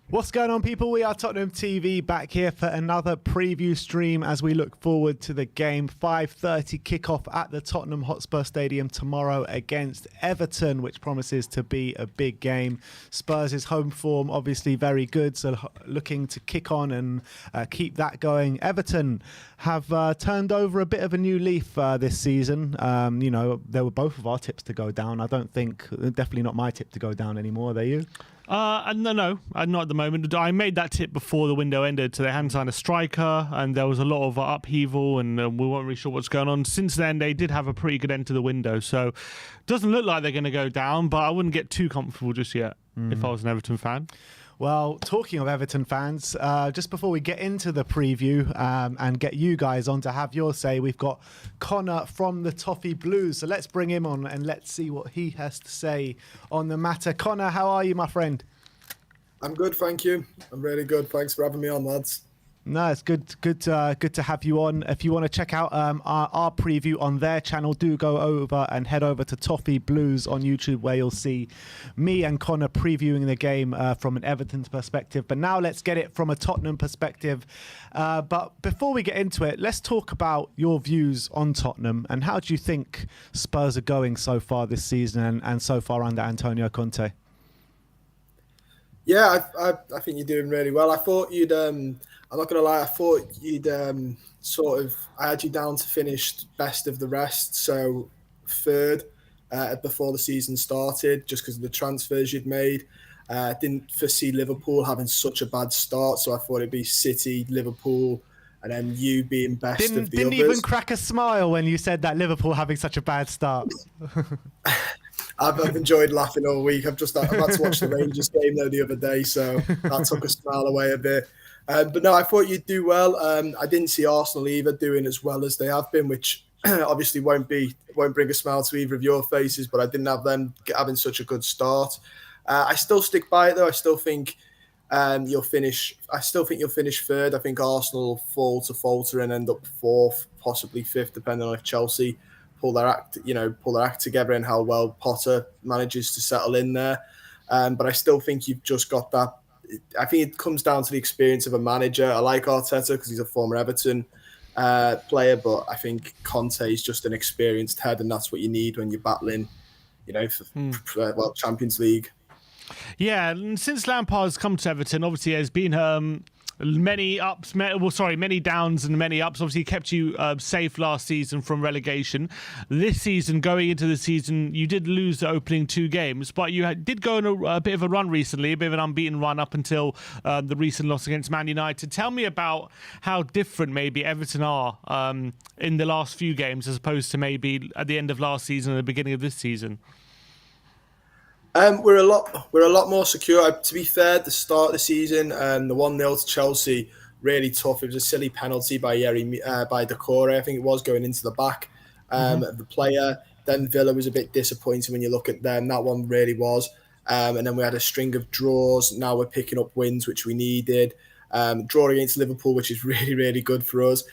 What's going on, people? We are Tottenham TV, back here for another preview stream as we look forward to the game. 5:30 kickoff at the Tottenham Hotspur Stadium tomorrow against Everton, which promises to be a big game. Spurs' home form obviously very good, so looking to kick on and keep that going. Everton have turned over a bit of a new leaf this season. You know, they were both of our tips to go down. I don't think, definitely not my tip to go down anymore. Are they you? No, not at the moment. I made that tip before the window ended, so they hadn't signed a striker, and there was a lot of upheaval, and we weren't really sure what's going on. Since then, they did have a pretty good end to the window, so it doesn't look like they're going to go down, but I wouldn't get too comfortable just yet if I was an Everton fan. Well, talking of Everton fans, just before we get into the preview and get you guys on to have your say, we've got Connor from the Toffee Blues. So let's bring him on and let's see what he has to say on the matter. Connor, how are you, my friend? I'm good, thank you. I'm really good. Thanks for having me on, lads. No, it's good to have you on. If you want to check out our preview on their channel, do go over and head over to Toffee Blues on YouTube, where you'll see me and Connor previewing the game from an Everton perspective. But now let's get it from a Tottenham perspective. But before we get into it, let's talk about your views on Tottenham and how do you think Spurs are going so far this season and so far under Antonio Conte? Yeah, I think you're doing really well. I thought you'd... I'm not going to lie, I thought you'd I had you down to finish best of the rest, so third before the season started, just because of the transfers you'd made. Didn't foresee Liverpool having such a bad start, so I thought it'd be City, Liverpool, and then you being best of the others. Didn't even crack a smile when you said that Liverpool having such a bad start. I've enjoyed laughing all week. I've had to watch the Rangers game though the other day, so that took a smile away a bit. But no, I thought you'd do well. I didn't see Arsenal either doing as well as they have been, which obviously won't bring a smile to either of your faces. But I didn't have them having such a good start. I still stick by it though. I still think you'll finish. I still think you'll finish third. I think Arsenal will fall to falter and end up fourth, possibly fifth, depending on if Chelsea pull their act together and how well Potter manages to settle in there. But I still think you've just got that. I think it comes down to the experience of a manager. I like Arteta because he's a former Everton player, but I think Conte is just an experienced head, and that's what you need when you're battling, for Champions League. Yeah, and since Lampard's come to Everton, obviously there's been many downs and many ups. Obviously, he kept you safe last season from relegation. This season, going into the season, you did lose the opening two games, but you did go on a bit of a run recently, a bit of an unbeaten run up until the recent loss against Man United. Tell me about how different maybe Everton are in the last few games as opposed to maybe at the end of last season and the beginning of this season. We're a lot more secure. To be fair, the start of the season and the 1-0 to Chelsea, really tough. It was a silly penalty by Decore, I think it was, going into the back of the player. Then Villa was a bit disappointing when you look at them. That one really was. And then we had a string of draws. Now we're picking up wins, which we needed. Draw against Liverpool, which is really, really good for us.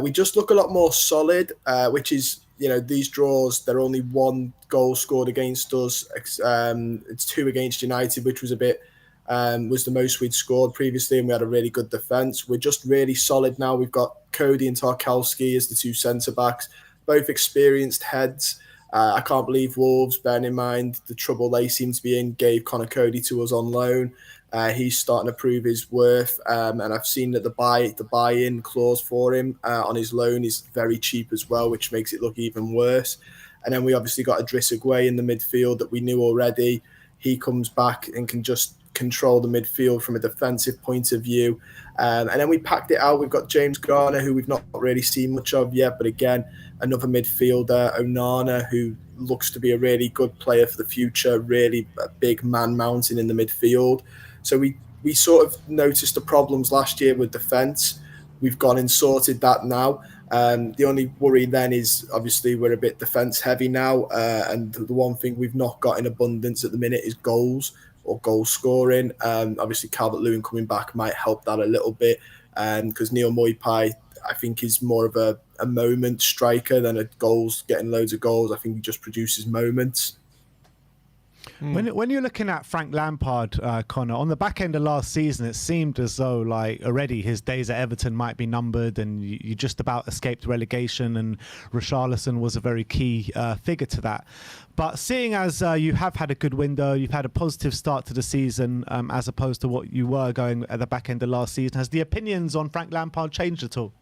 We just look a lot more solid, which is, these draws, they're only one goal scored against us. It's 2 against United, which was was the most we'd scored previously, and we had a really good defence. We're just really solid now. We've got Cody and Tarkowski as the 2 centre-backs, both experienced heads. I can't believe Wolves, bearing in mind the trouble they seem to be in, gave Connor Cody to us on loan. He's starting to prove his worth, and I've seen that the buy-in clause for him on his loan is very cheap as well, which makes it look even worse. And then we obviously got Idrissa Gueye in the midfield that we knew already. He comes back and can just control the midfield from a defensive point of view. And then we packed it out. We've got James Garner, who we've not really seen much of yet, but again, another midfielder, Onana, who looks to be a really good player for the future, really a big man mountain in the midfield. So we sort of noticed the problems last year with defence. We've gone and sorted that now. The only worry then is obviously we're a bit defence heavy now, and the one thing we've not got in abundance at the minute is goals or goal scoring. Obviously Calvert-Lewin coming back might help that a little bit, because Neil Moipai, I think, is more of a moment striker than a getting loads of goals. I think he just produces moments. When you're looking at Frank Lampard, Connor, on the back end of last season, it seemed as though like already his days at Everton might be numbered, and you just about escaped relegation, and Richarlison was a very key figure to that. But seeing as you have had a good window, you've had a positive start to the season, as opposed to what you were going at the back end of last season, has the opinions on Frank Lampard changed at all?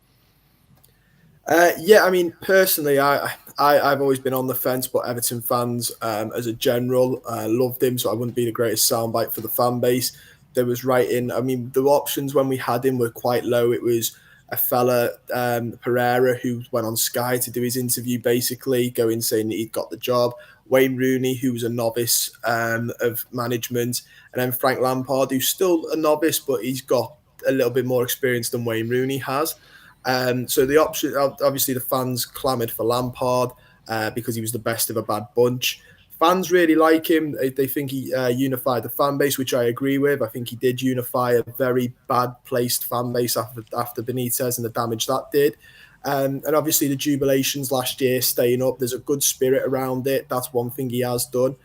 Yeah, I mean, personally, I've always been on the fence, but Everton fans, as a general, loved him, so I wouldn't be the greatest soundbite for the fan base. There was writing, I mean, the options when we had him were quite low. It was a fella, Pereira, who went on Sky to do his interview, basically, going saying that he'd got the job. Wayne Rooney, who was a novice of management, and then Frank Lampard, who's still a novice, but he's got a little bit more experience than Wayne Rooney has. So the option, obviously, the fans clamoured for Lampard because he was the best of a bad bunch. Fans really like him. They think he unified the fan base, which I agree with. I think he did unify a very bad placed fan base after Benitez and the damage that did. And obviously the jubilations last year, staying up, there's a good spirit around it. That's one thing he has done.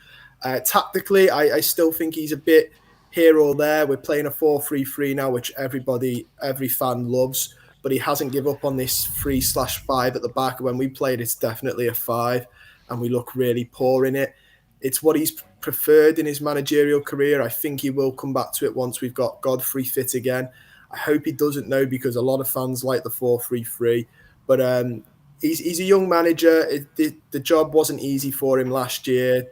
Tactically, I still think he's a bit here or there. We're playing a 4-3-3 now, which every fan loves. But he hasn't given up on this 3/5 at the back. When we played, it's definitely a 5, and we look really poor in it. It's what he's preferred in his managerial career. I think he will come back to it once we've got Godfrey fit again. I hope he doesn't know, because a lot of fans like the 4-3-3. But he's a young manager. The job wasn't easy for him last year.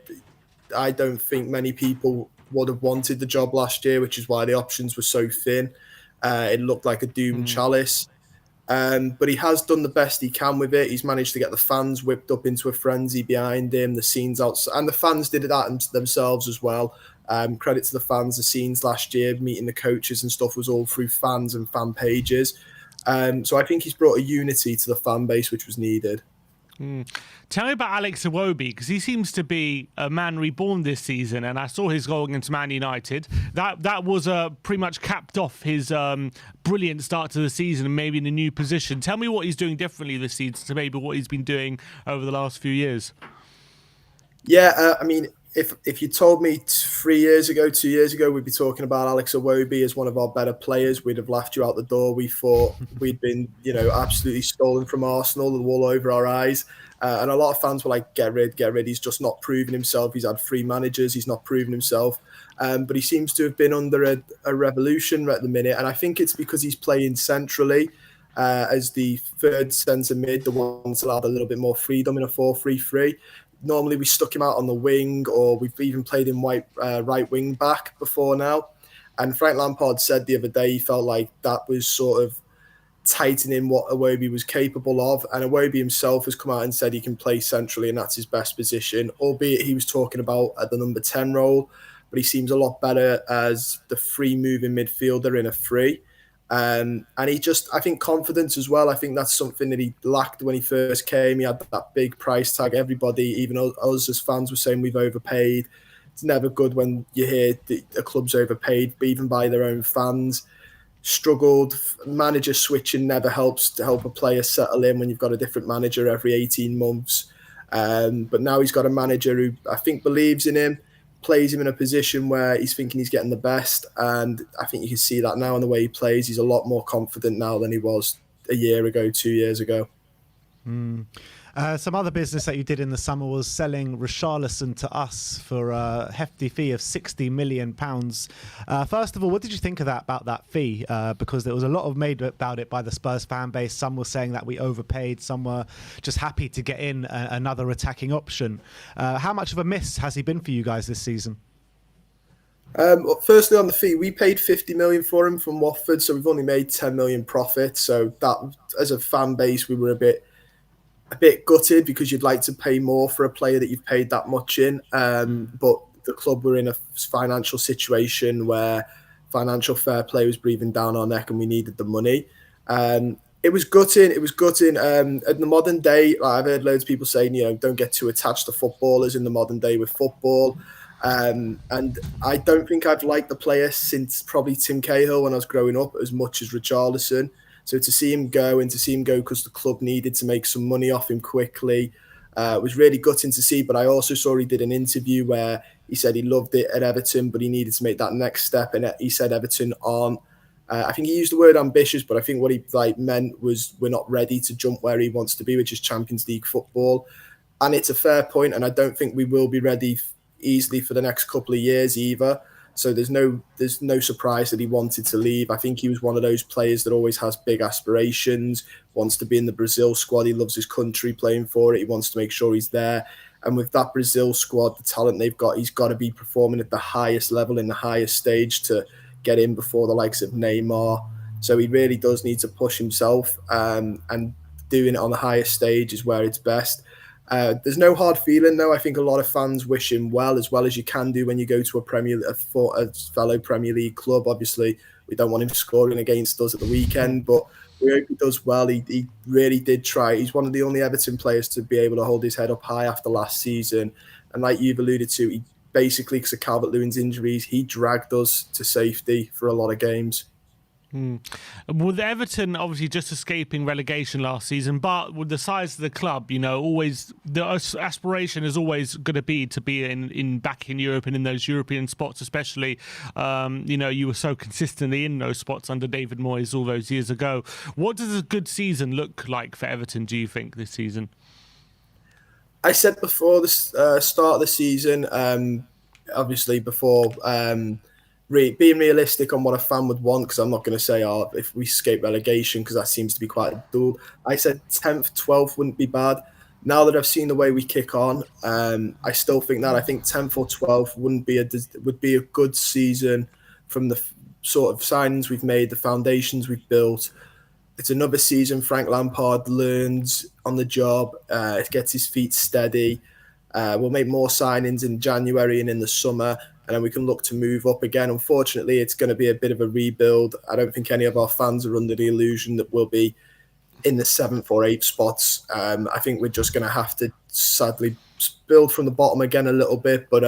I don't think many people would have wanted the job last year, which is why the options were so thin. It looked like a doomed chalice. But he has done the best he can with it. He's managed to get the fans whipped up into a frenzy behind him, the scenes outside, and the fans did that themselves as well. Credit to the fans. The scenes last year, meeting the coaches and stuff, was all through fans and fan pages. So I think he's brought a unity to the fan base, which was needed. Tell me about Alex Iwobi, because he seems to be a man reborn this season, and I saw his goal against Man United. That was pretty much capped off his brilliant start to the season, and maybe in a new position. Tell me what he's doing differently this season to maybe what he's been doing over the last few years. Yeah, I mean, if you told me 3 years ago, 2 years ago, we'd be talking about Alex Iwobi as one of our better players, we'd have laughed you out the door. We thought we'd been, absolutely stolen from Arsenal, the wool over our eyes. And a lot of fans were like, get rid. He's just not proven himself. He's had 3 managers. He's not proven himself. But he seems to have been under a revolution at the minute. And I think it's because he's playing centrally as the third centre mid, the ones that have a little bit more freedom in a 4-3-3. Normally we stuck him out on the wing, or we've even played him right wing back before now. And Frank Lampard said the other day he felt like that was sort of tightening what Iwobi was capable of. And Iwobi himself has come out and said he can play centrally, and that's his best position, albeit he was talking about at the number 10 role. But he seems a lot better as the free moving midfielder in a free. And he just, I think, confidence as well. I think that's something that he lacked when he first came. He had that big price tag. Everybody, even us as fans, were saying we've overpaid. It's never good when you hear a club's overpaid, but even by their own fans. Struggled. Manager switching never helps to help a player settle in when you've got a different manager every 18 months. But now he's got a manager who I think believes in him, plays him in a position where he's thinking he's getting the best. And I think you can see that now in the way he plays. He's a lot more confident now than he was a year ago, 2 years ago. Some other business that you did in the summer was selling Richarlison to us for a hefty fee of £60 million. First of all, what did you think of about that fee? Because there was a lot of made about it by the Spurs fan base. Some were saying that we overpaid. Some were just happy to get in another attacking option. How much of a miss has he been for you guys this season? Firstly, on the fee, we paid 50 million for him from Watford, so we've only made 10 million profit. So that, as a fan base, we were a bit gutted because you'd like to pay more for a player that you've paid that much in. But the club were in a financial situation where financial fair play was breathing down our neck and we needed the money. It was gutting. It was gutting. In the modern day, like I've heard loads of people saying, don't get too attached to footballers in the modern day with football. And I don't think I've liked the player since probably Tim Cahill when I was growing up as much as Richarlison. So to see him go because the club needed to make some money off him quickly was really gutting to see. But I also saw he did an interview where he said he loved it at Everton, but he needed to make that next step. And he said Everton aren't. I think he used the word ambitious, but I think what he meant was we're not ready to jump where he wants to be, which is Champions League football. And it's a fair point, and I don't think we will be ready easily for the next couple of years either. So there's no surprise that he wanted to leave. I think he was one of those players that always has big aspirations, wants to be in the Brazil squad. He loves his country playing for it. He wants to make sure he's there. And with that Brazil squad, the talent they've got, he's got to be performing at the highest level in the highest stage to get in before the likes of Neymar. So he really does need to push himself, and doing it on the highest stage is where it's best. There's no hard feeling, though. I think a lot of fans wish him well as you can do when you go to a fellow Premier League club. Obviously, we don't want him scoring against us at the weekend, but we hope he does well. He really did try. He's one of the only Everton players to be able to hold his head up high after last season. And like you've alluded to, he basically, because of Calvert-Lewin's injuries, he dragged us to safety for a lot of games. With Everton obviously just escaping relegation last season, but with the size of the club, always the aspiration is always going to be in back in Europe and in those European spots, especially. You were so consistently in those spots under David Moyes all those years ago. What does a good season look like for Everton, do you think, this season? I said before the start of the season, obviously before being realistic on what a fan would want, because I'm not going to say, if we escape relegation, because that seems to be quite dull. I said 10th, 12th wouldn't be bad. Now that I've seen the way we kick on, I still think that. I think 10th or 12th would be a good season from the sort of signings we've made, the foundations we've built. It's another season Frank Lampard learns on the job, gets his feet steady. We'll make more signings in January and in the summer, and then we can look to move up again. Unfortunately, it's going to be a bit of a rebuild. I don't think any of our fans are under the illusion that we'll be in the 7th or 8th spots. I think we're just going to have to sadly build from the bottom again a little bit. But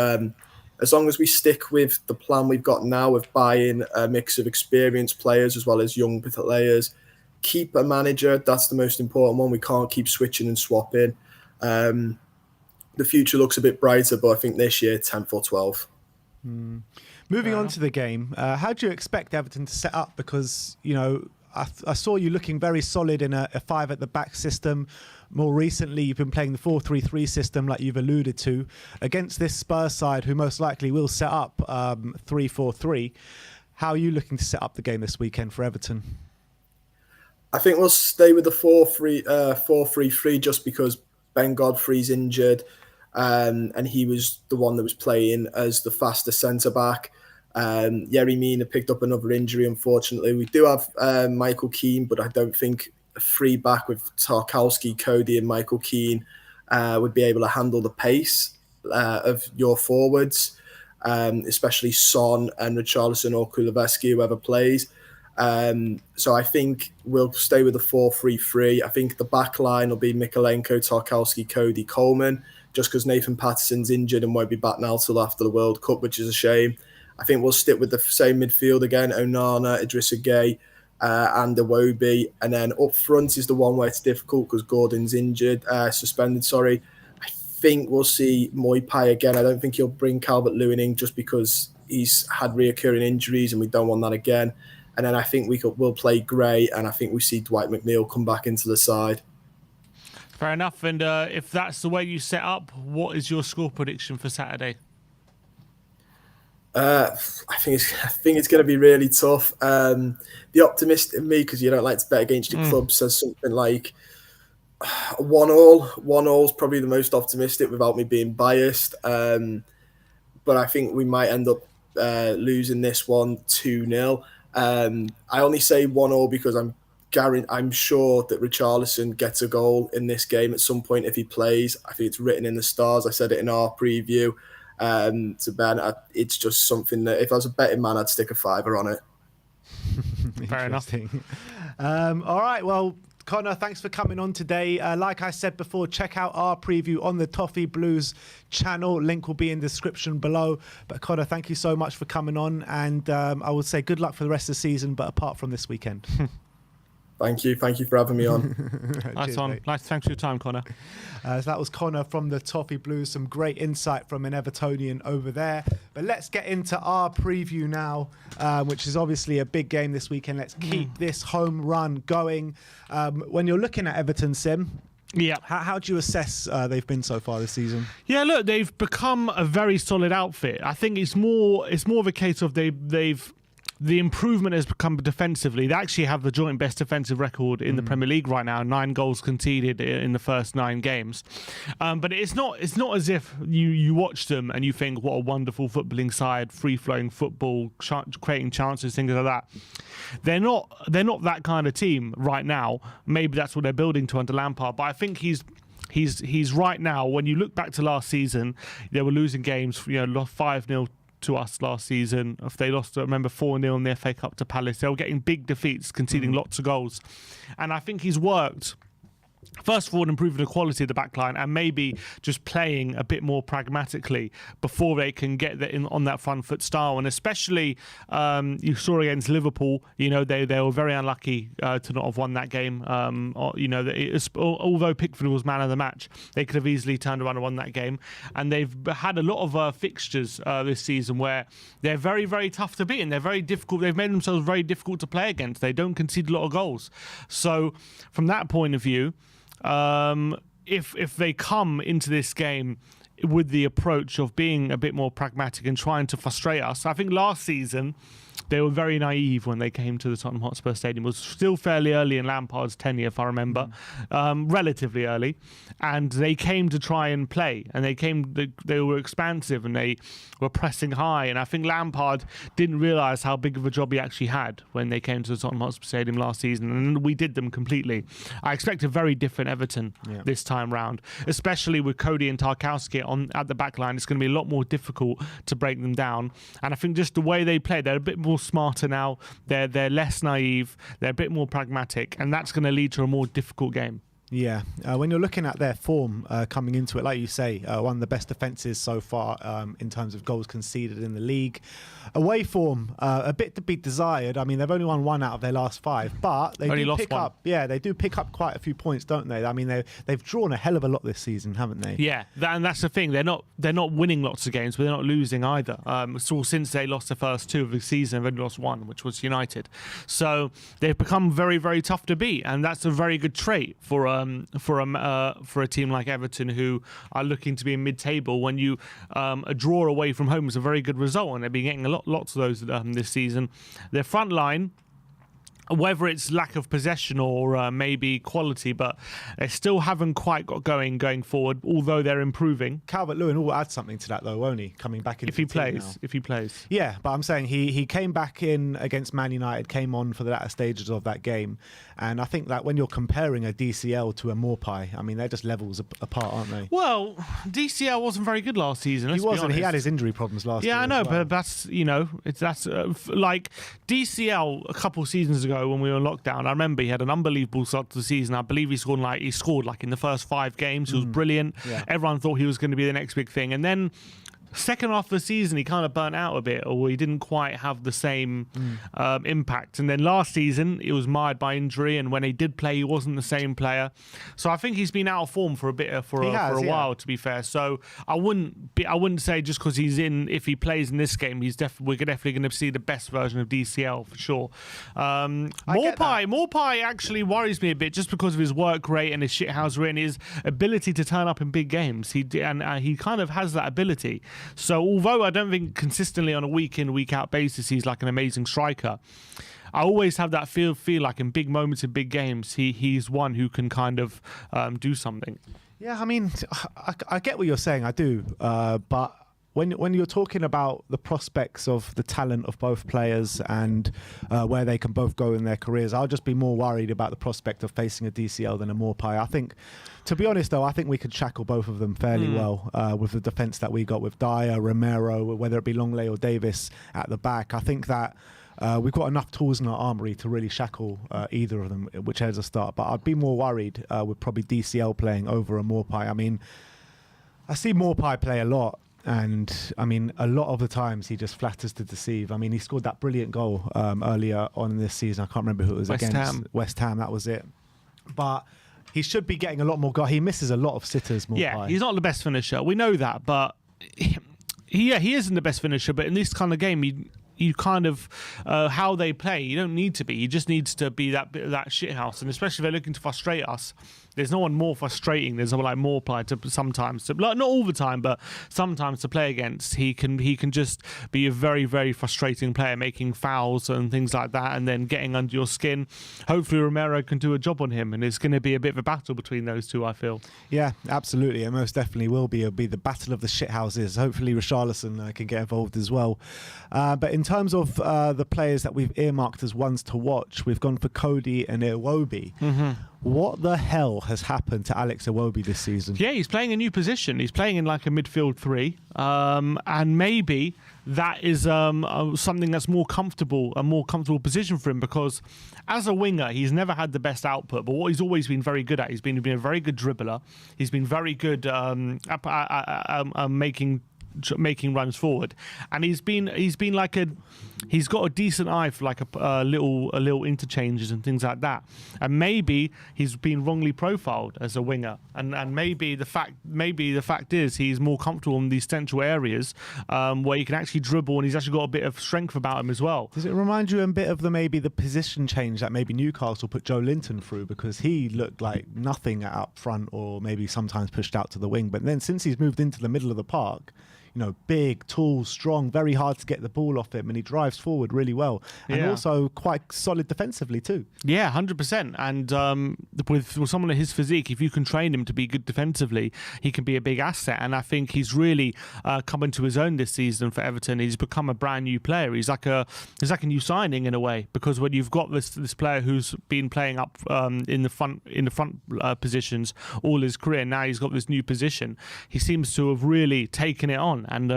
as long as we stick with the plan we've got now of buying a mix of experienced players as well as young players, keep a manager, that's the most important one. We can't keep switching and swapping. The future looks a bit brighter, but I think this year, 10th or 12th. Moving on to the game, how do you expect Everton to set up? Because, I saw you looking very solid in a 5 at the back system. More recently, you've been playing the 4-3-3 system like you've alluded to against this Spurs side who most likely will set up 3-4-3. How are you looking to set up the game this weekend for Everton? I think we'll stay with the 4-3-3 just because Ben Godfrey's injured, and he was the one that was playing as the faster centre-back. Yerry Mina picked up another injury, unfortunately. We do have Michael Keane, but I don't think a free back with Tarkowski, Cody and Michael Keane would be able to handle the pace of your forwards, especially Son and Richarlison or Kulusevski, whoever plays. So I think we'll stay with the 4-3-3. I think the back line will be Mikalenko, Tarkowski, Cody, Coleman, just because Nathan Patterson's injured and won't be back now till after the World Cup, which is a shame. I think we'll stick with the same midfield again, Onana, Idrissa Gueye, and Iwobi. And then up front is the one where it's difficult because Gordon's suspended. I think we'll see Moipai again. I don't think he'll bring Calvert-Lewin in just because he's had reoccurring injuries and we don't want that again. And then I think we'll play Gray, and I think we see Dwight McNeil come back into the side. Fair enough. And if that's the way you set up, what is your score prediction for Saturday? I think it's going to be really tough. The optimist in me, because you don't like to bet against your club, says something like 1-1. 1-1 is probably the most optimistic without me being biased. But I think we might end up losing this one 2-0. I only say 1-1 because I'm sure that Richarlison gets a goal in this game at some point if he plays. I think it's written in the stars. I said it in our preview. To Ben, it's just something that if I was a betting man, I'd stick a fiver on it. Fair enough. All right, well, Connor, thanks for coming on today. Like I said before, check out our preview on the Toffee Blues channel. Link will be in the description below. But Connor, thank you so much for coming on. And I would say good luck for the rest of the season, but apart from this weekend. Thank you for having me on. Nice one. Nice. Thanks for your time, Connor. So that was Connor from the Toffee Blues. Some great insight from an Evertonian over there. But let's get into our preview now, which is obviously a big game this weekend. Let's keep this home run going. When you're looking at Everton, Sim, yeah, how do you assess they've been so far this season? Yeah, look, they've become a very solid outfit. I think it's more of a case of the improvement has become defensively. They actually have the joint best defensive record in the Premier League right now. 9 goals conceded in the first 9 games. But it's not as if you watch them and you think, what a wonderful footballing side, free-flowing football, creating chances, things like that. They're not that kind of team right now. Maybe that's what they're building to under Lampard. But I think he's right now. When you look back to last season, they were losing games. Lost 5-0 to us last season. If they lost, I remember 4-0 in the FA Cup to Palace. They were getting big defeats, conceding lots of goals. And I think he's worked, first of all, improving the quality of the back line and maybe just playing a bit more pragmatically before they can get on that front foot style. And especially you saw against Liverpool, they were very unlucky to not have won that game. Although Pickford was man of the match, they could have easily turned around and won that game. And they've had a lot of fixtures this season where they're very, very tough to beat and they're very difficult. They've made themselves very difficult to play against. They don't concede a lot of goals. So from that point of view, if they come into this game with the approach of being a bit more pragmatic and trying to frustrate us, I think last season they were very naive when they came to the Tottenham Hotspur Stadium. It was still fairly early in Lampard's tenure, if I remember, relatively early, and they came to try and play, and they were expansive and they were pressing high, and I think Lampard didn't realise how big of a job he actually had when they came to the Tottenham Hotspur Stadium last season, and we did them completely. I expect a very different Everton this time round, especially with Cody and Tarkowski at the back line. It's going to be a lot more difficult to break them down, and I think just the way they play, they're a bit more smarter now. They're less naive. They're a bit more pragmatic, and that's going to lead to a more difficult game. Yeah, when you're looking at their form coming into it, like you say, one of the best defences so far in terms of goals conceded in the league. Away form, a bit to be desired. I mean, they've only won 1 out of their last 5, but they do pick up. Yeah, they do pick up quite a few points, don't they? I mean, they've drawn a hell of a lot this season, haven't they? Yeah, and that's the thing. They're not winning lots of games, but they're not losing either. So since they lost the first 2 of the season, they've only lost 1, which was United. So they've become very, very tough to beat, and that's a very good trait for a team like Everton, who are looking to be in mid-table. When you a draw away from home is a very good result, and they've been getting lots of those this season. Their front line, whether it's lack of possession or maybe quality, but they still haven't quite got going forward, although they're improving. Calvert-Lewin will add something to that, though, won't he? Coming back in if he plays. Yeah, but I'm saying he came back in against Man United, came on for the latter stages of that game, and I think that when you're comparing a DCL to a Morpie, I mean, they're just levels apart, aren't they? Well, DCL wasn't very good last season. He wasn't. He had his injury problems last year. Yeah, I know, well. but that's like DCL a couple seasons ago when we were in lockdown. I remember he had an unbelievable start to the season. I believe he scored in the first 5 games. He was brilliant. Yeah. Everyone thought he was going to be the next big thing, and then second half of the season, he kind of burnt out a bit, or he didn't quite have the same impact. And then last season, it was marred by injury, and when he did play, he wasn't the same player. So I think he's been out of form for a while, to be fair. So I wouldn't say just because if he plays in this game, we're definitely going to see the best version of DCL for sure. Maupay actually worries me a bit just because of his work rate and his shithousery and his ability to turn up in big games. He kind of has that ability. So although I don't think consistently on a week in, week out basis he's like an amazing striker, I always have that feel like in big moments in big games he's one who can kind of do something. Yeah, I mean, I get what you're saying, I do, but when you're talking about the prospects of the talent of both players and where they can both go in their careers, I'll just be more worried about the prospect of facing a DCL than a Maupay. I think, to be honest though, I think we could shackle both of them fairly well with the defence that we got with Dyer, Romero, whether it be Longley or Davis at the back. I think that we've got enough tools in our armoury to really shackle either of them, whichever's a start. But I'd be more worried with probably DCL playing over a Maupay. I mean, I see Maupay play a lot. And I mean, a lot of the times he just flatters to deceive. I mean, he scored that brilliant goal earlier on in this season. I can't remember who it was against. West Ham, that was it. But he should be getting a lot more goals. He misses a lot of sitters, Maupay. Yeah, he's not the best finisher. We know that, but he isn't the best finisher. But in this kind of game, you kind of how they play, you don't need to be. You just needs to be that shithouse. And especially if they're looking to frustrate us, there's no one more frustrating. There's someone like Maupay not all the time, but sometimes to play against. He can just be a very, very frustrating player, making fouls and things like that, and then getting under your skin. Hopefully Romero can do a job on him, and it's going to be a bit of a battle between those two, I feel. Yeah, absolutely. It most definitely will be. It'll be the battle of the shithouses. Hopefully Richarlison can get involved as well. But in terms of the players that we've earmarked as ones to watch, we've gone for Cody and Iwobi. What the hell has happened to Alex Iwobi this season? Yeah, he's playing a new position. He's playing in like a midfield three, and maybe that is something that's a more comfortable position for him, because as a winger, he's never had the best output, but what he's always been very good at, he's been a very good dribbler. He's been very good at making runs forward, and he's got a decent eye for like a little interchanges and things like that. And maybe he's been wrongly profiled as a winger, and maybe the fact is he's more comfortable in these central areas where he can actually dribble, and he's actually got a bit of strength about him as well. Does it remind you a bit of the position change that maybe Newcastle put Joe Linton through, because he looked like nothing up front, or maybe sometimes pushed out to the wing, but then since he's moved into the middle of the park, big, tall, strong, very hard to get the ball off him, and he drives forward really well, and also quite solid defensively too. Yeah, 100%. And with someone of his physique, if you can train him to be good defensively, he can be a big asset. And I think he's really come into his own this season for Everton. He's become a brand new player. He's like a new signing in a way, because when you've got this player who's been playing up in the front positions all his career, now he's got this new position. He seems to have really taken it on. And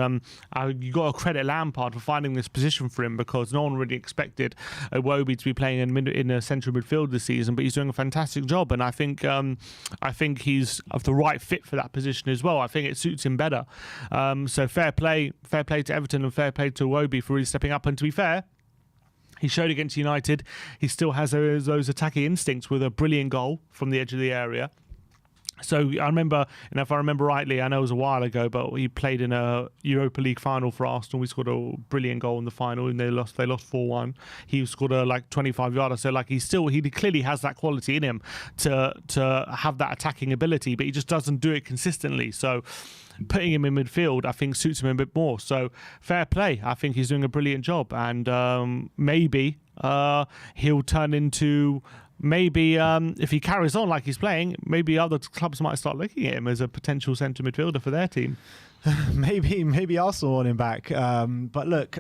you got to credit Lampard for finding this position for him, because no one really expected Iwobi to be playing in a central midfield this season, but he's doing a fantastic job, and I think he's of the right fit for that position as well. I think it suits him better. So fair play to Everton, and fair play to Iwobi for really stepping up. And to be fair, he showed against United he still has those attacking instincts with a brilliant goal from the edge of the area. So I remember, and if I remember rightly, I know it was a while ago, but he played in a Europa League final for Arsenal. We scored a brilliant goal in the final, and they lost 4-1. He scored a 25-yarder. So he clearly has that quality in him to have that attacking ability, but he just doesn't do it consistently. So putting him in midfield, I think, suits him a bit more. So fair play. I think he's doing a brilliant job, and maybe he'll turn into. Maybe if he carries on like he's playing, maybe other clubs might start looking at him as a potential centre midfielder for their team. maybe Arsenal want him back. But look,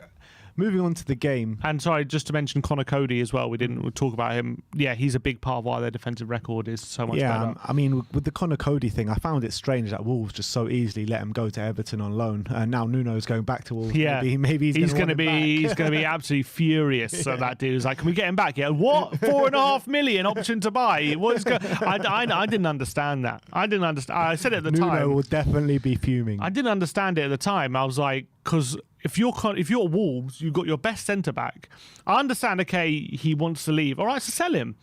Moving on to the game. And sorry, just to mention Connor Cody as well. We didn't talk about him. Yeah, he's a big part of why their defensive record is so much better. I mean, with the Connor Cody thing, I found it strange that Wolves just so easily let him go to Everton on loan. And now Nuno's going back to Wolves. Yeah, maybe he's going to be absolutely furious. So that dude's like, can we get him back? Yeah, what? 4.5 million option to buy? What's I didn't understand that. I didn't understand. I said it at the time. Nuno will definitely be fuming. I didn't understand it at the time. I was like, because if you're Wolves, you've got your best centre back. I understand. Okay, he wants to leave. All right, so sell him.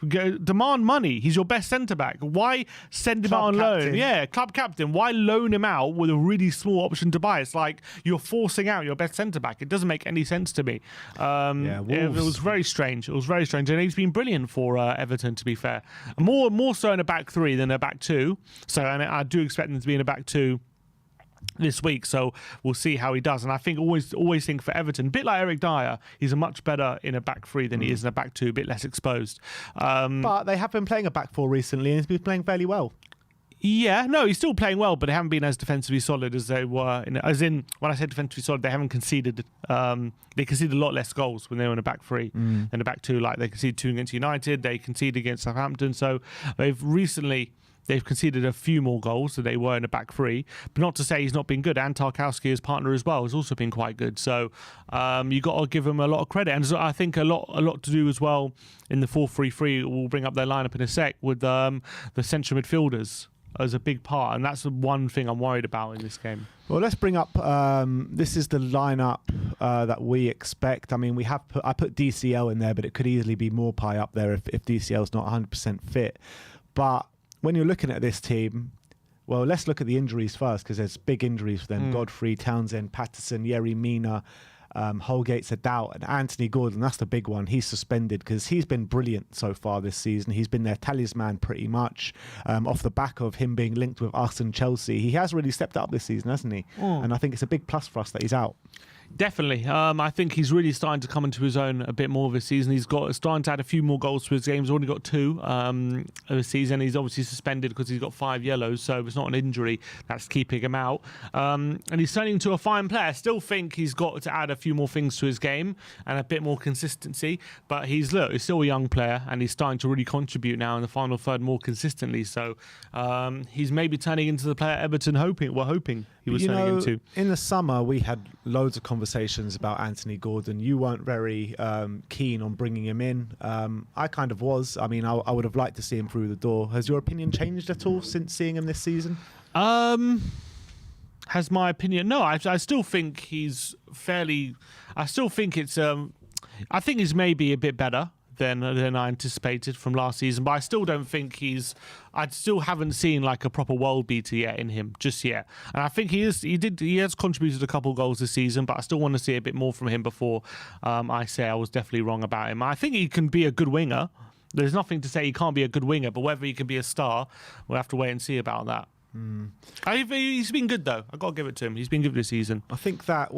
Demand money. He's your best centre back. Why send him out on loan? Yeah, club captain. Why loan him out with a really small option to buy? It's like you're forcing out your best centre back. It doesn't make any sense to me. It was very strange. It was very strange, and he's been brilliant for Everton. To be fair, more so in a back three than a back two. So, and I do expect him to be in a back two this week, so we'll see how he does. And I think always think for Everton, a bit like Eric Dyer, he's a much better in a back three than he is in a back two, a bit less exposed. But they have been playing a back four recently, and he's been playing fairly well. Yeah, no, he's still playing well, but they haven't been as defensively solid as they were. When I say defensively solid, they haven't conceded. They conceded a lot less goals when they were in a back three than a back two. Like they conceded 2 against United, they conceded against Southampton. So they've conceded a few more goals than they were in a back three, but not to say he's not been good. And Tarkowski, as partner as well, has also been quite good. So you got to give him a lot of credit. And so I think a lot to do as well in the 4-3-3. We'll bring up their lineup in a sec with the central midfielders as a big part, and that's the one thing I'm worried about in this game. Well, let's bring up. This is the lineup that we expect. I mean, I put DCL in there, but it could easily be Morpie up there if DCL's not 100% fit. But when you're looking at this team, well, let's look at the injuries first, because there's big injuries for them. Godfrey, Townsend, Patterson, Yerry Mina, Holgate's a doubt, and Anthony Gordon, that's the big one. He's suspended because he's been brilliant so far this season. He's been their talisman pretty much off the back of him being linked with us and Chelsea. He has really stepped up this season, hasn't he? And I think it's a big plus for us that he's out. Definitely. I think he's really starting to come into his own a bit more this season. He's starting to add a few more goals to his game. He's already got 2 this season. He's obviously suspended because he's got 5 yellows, so it's not an injury that's keeping him out. And he's turning into a fine player. I still think he's got to add a few more things to his game and a bit more consistency. But he's still a young player, and he's starting to really contribute now in the final third more consistently. So he's maybe turning into the player Everton we're hoping he was turning into. In the summer, we had loads of conversations about Anthony Gordon. You weren't very keen on bringing him in. I kind of was. I mean, I would have liked to see him through the door. Has your opinion changed at all since seeing him this season? Has my opinion? No, I still think he's fairly. I still think it's. I think he's maybe a bit better than I anticipated from last season, but I still don't think I still haven't seen like a proper world beater yet in him just yet. And I think he has contributed a couple goals this season, but I still want to see a bit more from him before I say I was definitely wrong about him. I think he can be a good winger. There's nothing to say he can't be a good winger, but whether he can be a star, we'll have to wait and see about that. He's been good though. I've got to give it to him. He's been good this season. I think that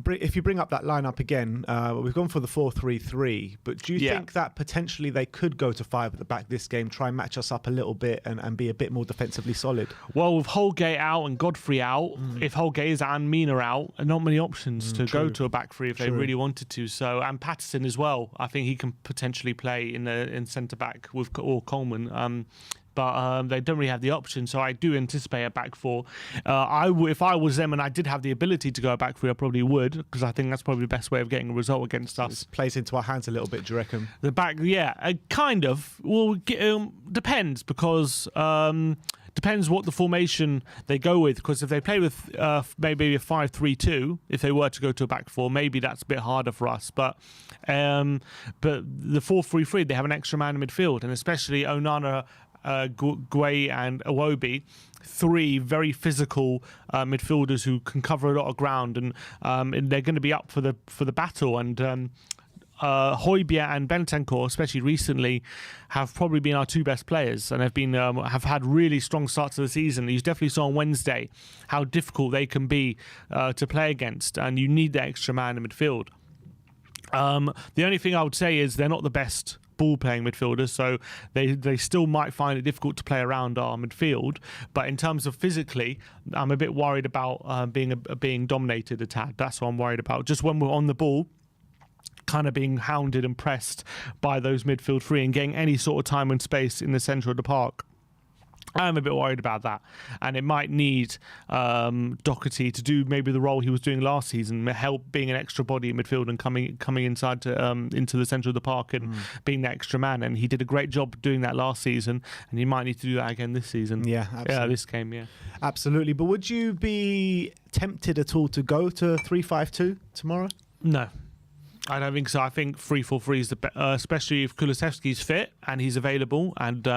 if you bring up that lineup again, we've gone for the 4-3-3, but do you think that potentially they could go to 5 at the back this game, try and match us up a little bit and be a bit more defensively solid? Well, with Holgate out and Godfrey out, if Holgate is and Mina out, not many options to go to a back three if they really wanted to. So, and Patterson as well. I think he can potentially play in centre back or Coleman. But they don't really have the option, so I do anticipate a back 4. If I was them and I did have the ability to go a back 3, I probably would, because I think that's probably the best way of getting a result against us. It plays into our hands a little bit, do you reckon? The back, kind of. Well, depends, because depends what the formation they go with, because if they play with maybe a 5-3-2, if they were to go to a back 4, maybe that's a bit harder for us. But the 4-3-3, they have an extra man in midfield, and especially Onana, Gueye and Iwobi, 3 very physical midfielders who can cover a lot of ground, and they're going to be up for the battle. And Højbjerg and Bentancur, especially recently, have probably been our 2 best players, and have had really strong starts to the season. You definitely saw on Wednesday how difficult they can be to play against, and you need that extra man in midfield. The only thing I would say is they're not the best ball-playing midfielders, so they still might find it difficult to play around our midfield. But in terms of physically, I'm a bit worried about being dominated a tad. That's what I'm worried about. Just when we're on the ball, kind of being hounded and pressed by those midfield three and getting any sort of time and space in the centre of the park. I'm a bit worried about that, and it might need Doherty to do maybe the role he was doing last season, help being an extra body in midfield and coming inside to into the centre of the park and being that extra man. And he did a great job doing that last season, and he might need to do that again this season. Yeah, absolutely. Yeah, this game, yeah, absolutely. But would you be tempted at all to go to 3-5-2 tomorrow? No. I don't think so. I think 3-4-3 is the best, especially if Kulusevski's fit and he's available, and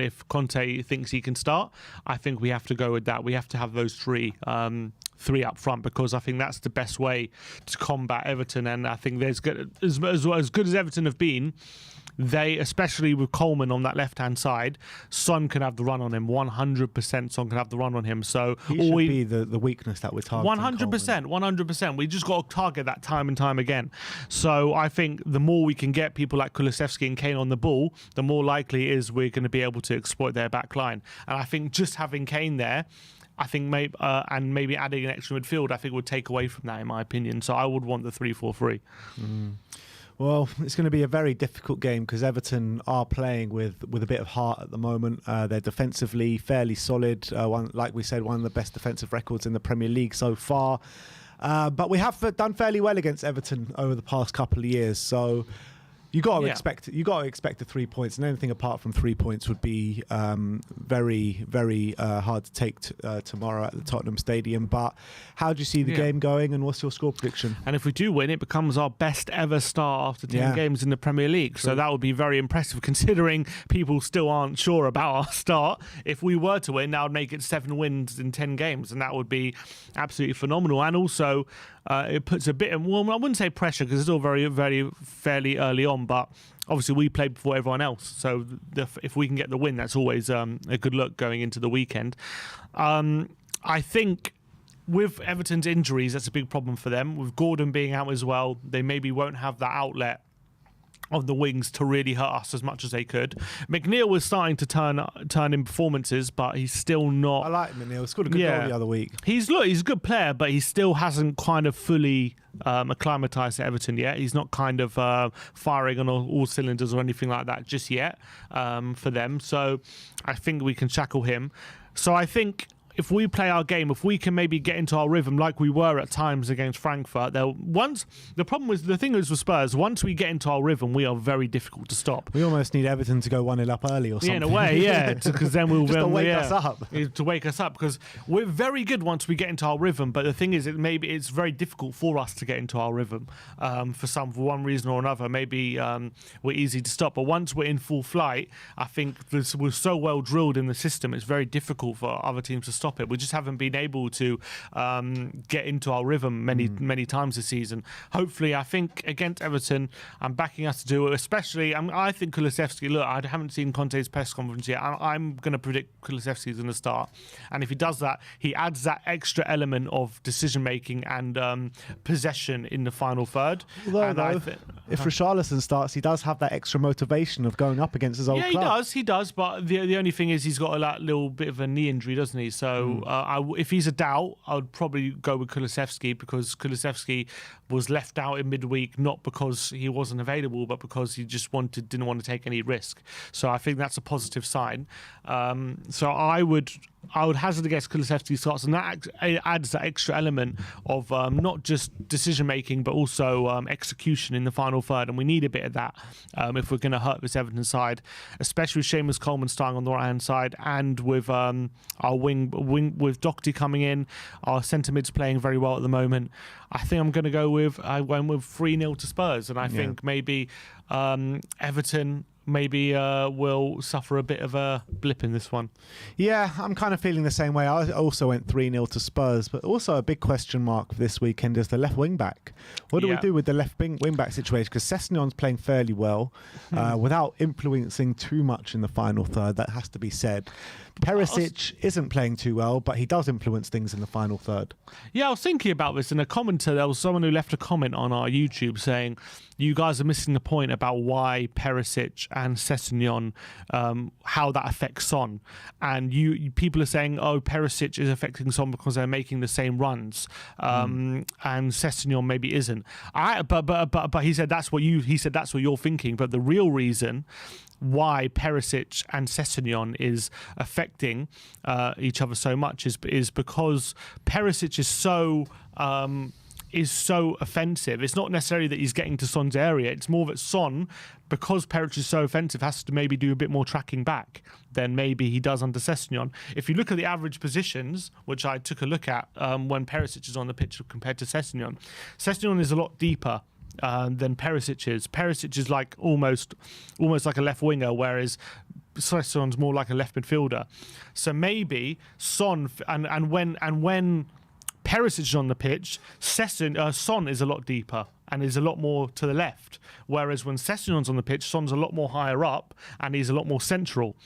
if Conte thinks he can start. I think we have to go with that. We have to have those three up front, because I think that's the best way to combat Everton. And I think there's good, as good as Everton have been. They, especially with Coleman on that left-hand side, Son can have the run on him. 100% Son can have the run on him. So he should be the weakness that we're targeting. 100%. We just got to target that time and time again. So I think the more we can get people like Kulusevski and Kane on the ball, the more likely it is we're going to be able to exploit their back line. And I think just having Kane there, I think maybe adding an extra midfield, I think would take away from that, in my opinion. So I would want the 3-4-3. Well, it's going to be a very difficult game because Everton are playing with a bit of heart at the moment. They're defensively fairly solid. Like we said, one of the best defensive records in the Premier League so far. But we have done fairly well against Everton over the past couple of years. So you got to expect the 3 points, and anything apart from 3 points would be very, very hard to take tomorrow at the Tottenham Stadium. But how do you see the game going, and what's your score prediction? And if we do win, it becomes our best ever start after 10 games in the Premier League. True. So that would be very impressive, considering people still aren't sure about our start. If we were to win, that would make it 7 wins in 10 games, and that would be absolutely phenomenal. And also, it puts a bit of, well, I wouldn't say pressure, because it's all very, very fairly early on, but obviously we played before everyone else. So if we can get the win, that's always a good look going into the weekend. I think with Everton's injuries, that's a big problem for them. With Gordon being out as well, they maybe won't have that outlet of the wings to really hurt us as much as they could. McNeil was starting to turn in performances, but he's still not. I like McNeil. He scored a good goal the other week. He's a good player, but he still hasn't kind of fully acclimatized to Everton yet. He's not kind of firing on all cylinders or anything like that just yet for them. So I think we can shackle him. So I think if we play our game, if we can maybe get into our rhythm like we were at times against Frankfurt, the thing is with Spurs, once we get into our rhythm, we are very difficult to stop. We almost need Everton to go 1-0 up early or something. Yeah, in a way, because then we'll to wake us up. To wake us up, because we're very good once we get into our rhythm. But the thing is, it's very difficult for us to get into our rhythm for one reason or another. Maybe we're easy to stop, but once we're in full flight, I think we're so well drilled in the system, it's very difficult for other teams to stop it. We just haven't been able to get into our rhythm many times this season. Hopefully, I think against Everton, I'm backing us to do it. Especially, I think Kulusevski. Look, I haven't seen Conte's press conference yet. I'm going to predict Kulusevski's going to start, and if he does that, he adds that extra element of decision making and possession in the final third. Although, if Richarlison starts, he does have that extra motivation of going up against his old club. Yeah, he does. But the only thing is, he's got a little bit of a knee injury, doesn't he? So if he's a doubt, I would probably go with Kulusevski, because Kulusevski was left out in midweek, not because he wasn't available, but because he just didn't want to take any risk. So I think that's a positive sign. So I would hazard against Kulusevski starts, and that adds that extra element of not just decision making, but also execution in the final third. And we need a bit of that if we're going to hurt this Everton side, especially with Seamus Coleman starting on the right hand side, and with our wing with Doherty coming in. Our centre mid's playing very well at the moment. I think I'm going to go with 3-0 to Spurs, and I think maybe Everton will suffer a bit of a blip in this one. Yeah, I'm kind of feeling the same way. I also went 3-0 to Spurs, but also a big question mark for this weekend is the left wing back. What do we do with the left wing back situation? Because Sessegnon's playing fairly well without influencing too much in the final third, that has to be said. Perisic isn't playing too well, but he does influence things in the final third. Yeah, I was thinking about this in a commenter. There was someone who left a comment on our YouTube saying, you guys are missing the point about why Perisic and Sessegnon, how that affects Son. And you people are saying, oh, Perisic is affecting Son because they're making the same runs, and Sessegnon maybe isn't. But he said that's what you're thinking. But the real reason why Perisic and Sessegnon is affecting each other so much is because Perisic is so offensive. It's not necessarily that he's getting to Son's area. It's more that Son, because Perisic is so offensive, has to maybe do a bit more tracking back than maybe he does under Sessegnon. If you look at the average positions, which I took a look at when Perisic is on the pitch compared to Sessegnon is a lot deeper than Perisic is. Perisic is like almost like a left winger, whereas Sessegnon's more like a left midfielder. So maybe Son and when Perisic is on the pitch, Son is a lot deeper and is a lot more to the left. Whereas when Sessegnon's on the pitch, Son's a lot more higher up and he's a lot more central.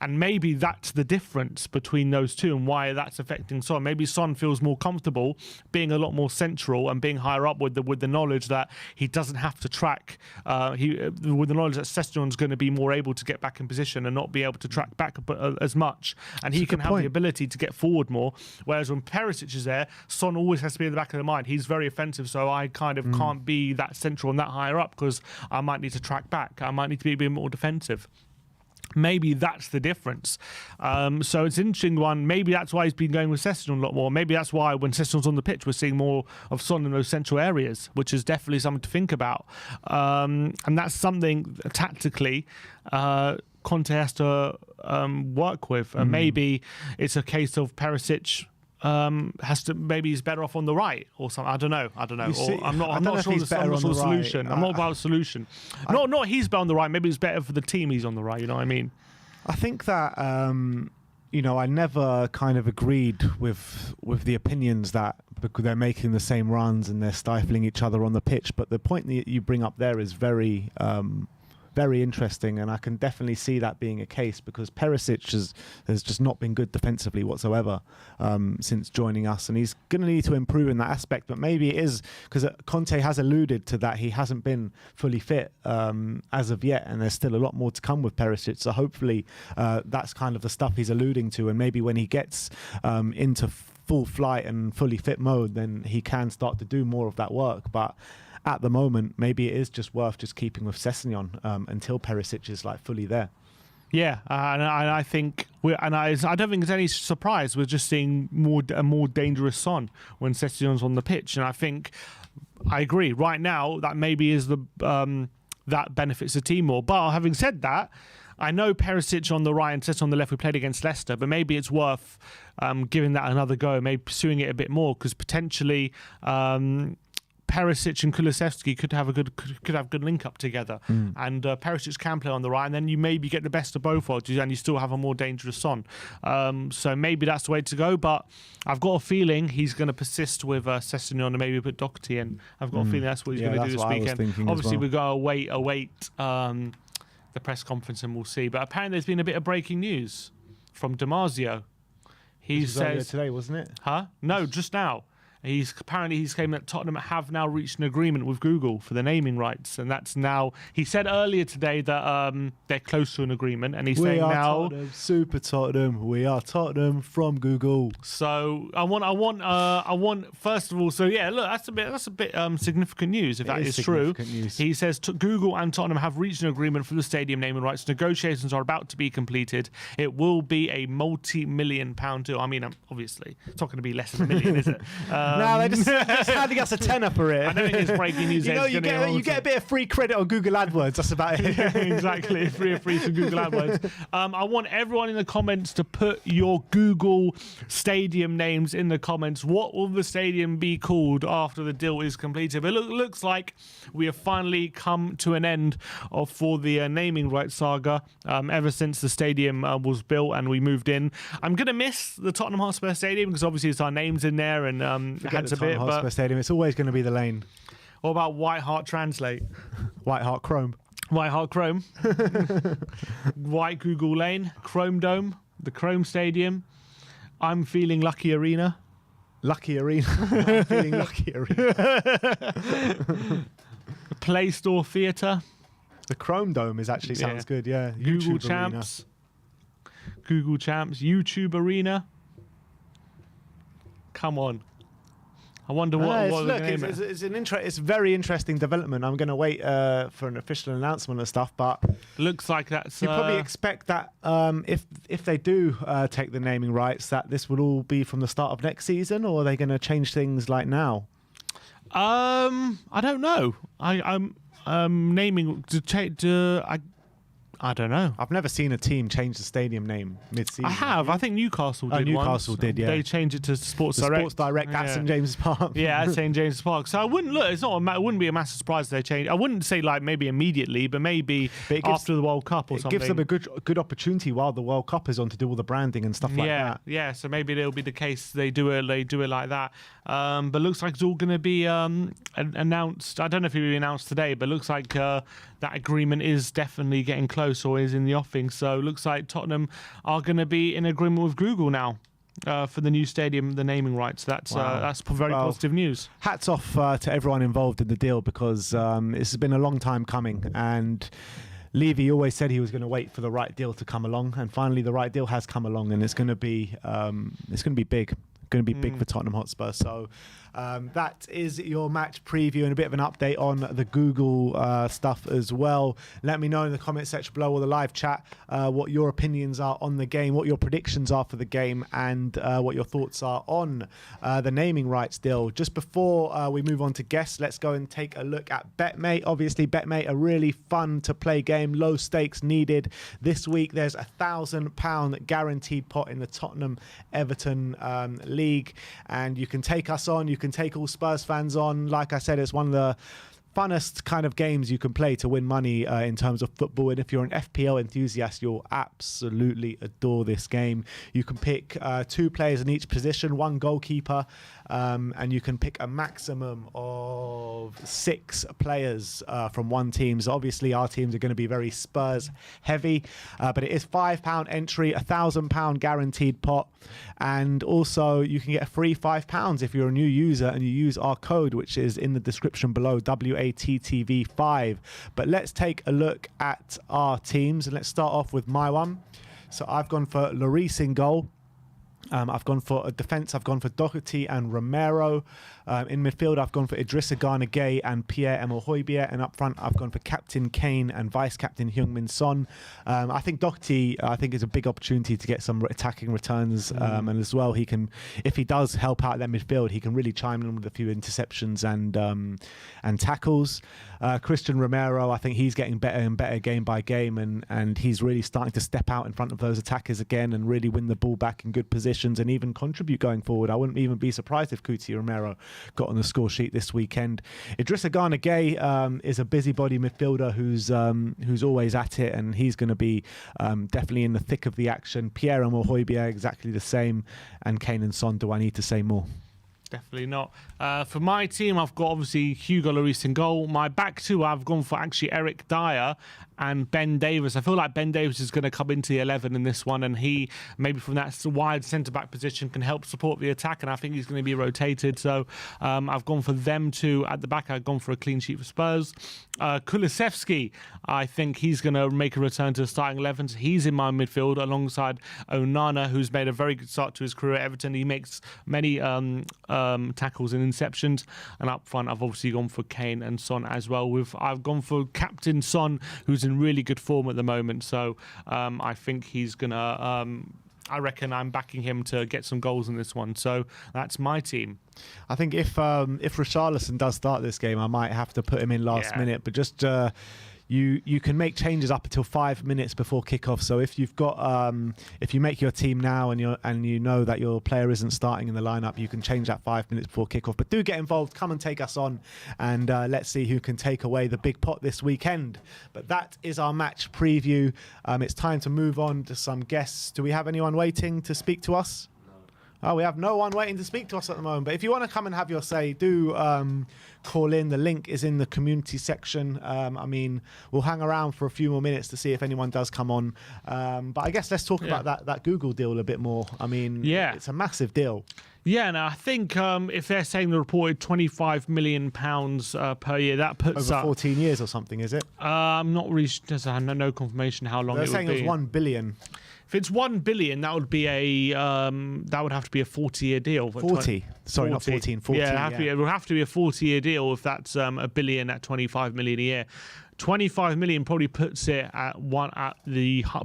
And maybe that's the difference between those two and why that's affecting Son. Maybe Son feels more comfortable being a lot more central and being higher up with the knowledge that he doesn't have to track. With the knowledge that Sessegnon's going to be more able to get back in position and not be able to track back as much. And he can have the ability to get forward more. Whereas when Perisic is there, Son always has to be in the back of the mind. He's very offensive, so I kind of can't be that central and that higher up because I might need to track back. I might need to be a bit more defensive. Maybe that's the difference. So it's an interesting one. Maybe that's why he's been going with Sessegnon a lot more. Maybe that's why when Sessegnon's on the pitch, we're seeing more of Son in those central areas, which is definitely something to think about. And that's something tactically Conte has to work with. And maybe it's a case of Perisic maybe he's better off on the right or something. I don't know. I'm not sure the solution. I'm not about a solution. Not he's better on the right. Maybe it's better for the team he's on the right. You know what I mean? I think that I never kind of agreed with the opinions that because they're making the same runs and they're stifling each other on the pitch. But the point that you bring up there is very interesting, and I can definitely see that being a case because Perisic has just not been good defensively whatsoever since joining us, and he's going to need to improve in that aspect. But maybe it is because Conte has alluded to that he hasn't been fully fit as of yet, and there's still a lot more to come with Perisic. So hopefully that's kind of the stuff he's alluding to, and maybe when he gets into full flight and fully fit mode, then he can start to do more of that work. But at the moment, maybe it is just worth just keeping with Sessegnon until Perisic is like fully there. Yeah, and I think I don't think it's any surprise we're just seeing a more dangerous Son when Sessegnon's on the pitch, and I think I agree. Right now, that maybe is that benefits the team more. But having said that, I know Perisic on the right and Sessegnon on the left. We played against Leicester, but maybe it's worth giving that another go, maybe pursuing it a bit more because potentially. Perisic and Kulusevski could have good link up together, and Perisic can play on the right, and then you maybe get the best of both worlds, and you still have a more dangerous Son. So maybe that's the way to go. But I've got a feeling he's going to persist with Sessegnon and maybe put Doherty in. I've got a feeling that's what he's going to do this weekend. Obviously, we've got to await the press conference, and we'll see. But apparently, there's been a bit of breaking news from Damasio. He says today, wasn't it? Huh? No, just now. He's claiming that Tottenham have now reached an agreement with Google for the naming rights, and that's now. He said earlier today that they're close to an agreement, and he's saying now, Tottenham, Super Tottenham, we are Tottenham from Google. So I want first of all. So yeah, look, that's a bit significant news if that is true. News. He says Google and Tottenham have reached an agreement for the stadium naming rights. Negotiations are about to be completed. It will be a multi-million-pound deal. I mean, obviously, it's not going to be less than $1 million, is it? No, they're just handing us a tenner for it. I don't think it's breaking news. You get a bit of free credit on Google AdWords. That's about it. Yeah, exactly. Free from Google AdWords. I want everyone in the comments to put your Google stadium names in the comments. What will the stadium be called after the deal is completed? It looks like we have finally come to an end for the naming rights saga ever since the stadium was built and we moved in. I'm going to miss the Tottenham Hotspur Stadium because obviously it's our names in there and Forget the Tottenham Hotspur Stadium. It's always going to be the Lane. What about White Hart Translate? White Hart Chrome. White Hart Chrome. White Google Lane. Chrome Dome. The Chrome Stadium. I'm feeling Lucky Arena. Lucky Arena. I'm feeling Lucky Arena. The Play Store Theatre. The Chrome Dome sounds good. Yeah. Google YouTube Champs. Google Champs. YouTube Arena. Come on. I wonder it's a very interesting development. I'm going to wait for an official announcement and stuff, but looks like that's. You probably expect that if they do take the naming rights, that this would all be from the start of next season, or are they going to change things like now? I don't know. I'm naming I don't know. I've never seen a team change the stadium name mid-season. I have. I think Newcastle did. Newcastle did. Yeah. They changed it to Sports Direct. Sports Direct at St James's Park. Yeah, at St James's Park. So I wouldn't look. It wouldn't be a massive surprise if they change. I wouldn't say like maybe immediately, but maybe after the World Cup or something. It gives them a good opportunity while the World Cup is on to do all the branding and stuff like that. Yeah. So maybe it'll be the case. They do it like that. But looks like it's all going to be announced. I don't know if it will be announced today, but looks like that agreement is definitely getting close or is in the offing. So it looks like Tottenham are going to be in agreement with Google now for the new stadium, the naming rights. That's very positive news. Hats off to everyone involved in the deal, because this has been a long time coming, and Levy always said he was going to wait for the right deal to come along, and finally the right deal has come along, and it's going to be big. Going to be big for Tottenham Hotspur. So that is your match preview and a bit of an update on the Google stuff as well. Let me know in the comment section below or the live chat what your opinions are on the game, what your predictions are for the game, and what your thoughts are on the naming rights deal. Just before we move on to guests, let's go and take a look at BetMate. Obviously, BetMate, a really fun to play game, low stakes needed. This week, there's £1,000 guaranteed pot in the Tottenham Everton League, and you can take us on, you can take all Spurs fans on. Like I said, it's one of the funnest kind of games you can play to win money in terms of football, and if you're an FPL enthusiast, you'll absolutely adore this game. You can pick 2 players in each position, 1 goalkeeper, and you can pick a maximum of 6 players from one team. So obviously our teams are going to be very Spurs heavy, but it is £5 entry, £1,000 guaranteed pot, and also you can get a free £5 if you're a new user and you use our code, which is in the description below, WeAreTottenhamTV5. But let's take a look at our teams, and let's start off with my one. So I've gone for Lloris in goal. I've gone for a defence. I've gone for Doherty and Romero. In midfield, I've gone for Idrissa Gana Gueye and Pierre-Emile Højbjerg. And up front, I've gone for Captain Kane and Vice-Captain Heung-min Son. I think Doherty, is a big opportunity to get some attacking returns. And as well, he can, if he does help out that midfield, he can really chime in with a few interceptions and tackles. Christian Romero, I think he's getting better and better game by game. And he's really starting to step out in front of those attackers again and really win the ball back in good positions and even contribute going forward. I wouldn't even be surprised if Cuti Romero got on the score sheet this weekend. Idrissa Gana Gueye is a busybody midfielder who's always at it, and he's going to be definitely in the thick of the action. Pierre-Emile Højbjerg, exactly the same, and Kane and Son, do I need to say more? Definitely not. For my team, I've got obviously Hugo Lloris in goal. My back 2, I've gone for actually Eric Dyer and Ben Davies. I feel like Ben Davies is going to come into the 11 in this one, and he maybe from that wide centre-back position can help support the attack, and I think he's going to be rotated. So I've gone for them 2 at the back. I've gone for a clean sheet for Spurs. Kulusevski, I think he's going to make a return to the starting 11. So he's in my midfield alongside Onana, who's made a very good start to his career at Everton. He makes many tackles and interceptions, and up front I've obviously gone for Kane and Son as well. I've gone for Captain Son, who's in really good form at the moment, so I think he's gonna I reckon I'm backing him to get some goals in this one. So that's my team. I think if Richarlison does start this game, I might have to put him in last minute, but just you can make changes up until 5 minutes before kickoff. So if you've got if you make your team now and you know that your player isn't starting in the lineup, you can change that 5 minutes before kickoff. But do get involved, come and take us on, and let's see who can take away the big pot this weekend. But that is our match preview. It's time to move on to some guests. Do we have anyone waiting to speak to us? Oh, we have no one waiting to speak to us at the moment. But if you want to come and have your say, do call in. The link is in the community section. I mean, we'll hang around for a few more minutes to see if anyone does come on. But I guess let's talk about that Google deal a bit more. I mean, it's a massive deal. Yeah, and I think if they're saying the reported £25 million per year, that puts over 14 years or something, is it? I'm not really. There's no confirmation how long they're it would be. saying it was 1 billion. If it's 1 billion, that would be that would have to be a 40-year deal. 40. Sorry, 40. Not 14. 40. Yeah, it would have to be a 40-year deal if that's a billion at 25 million a year. 25 million probably puts it at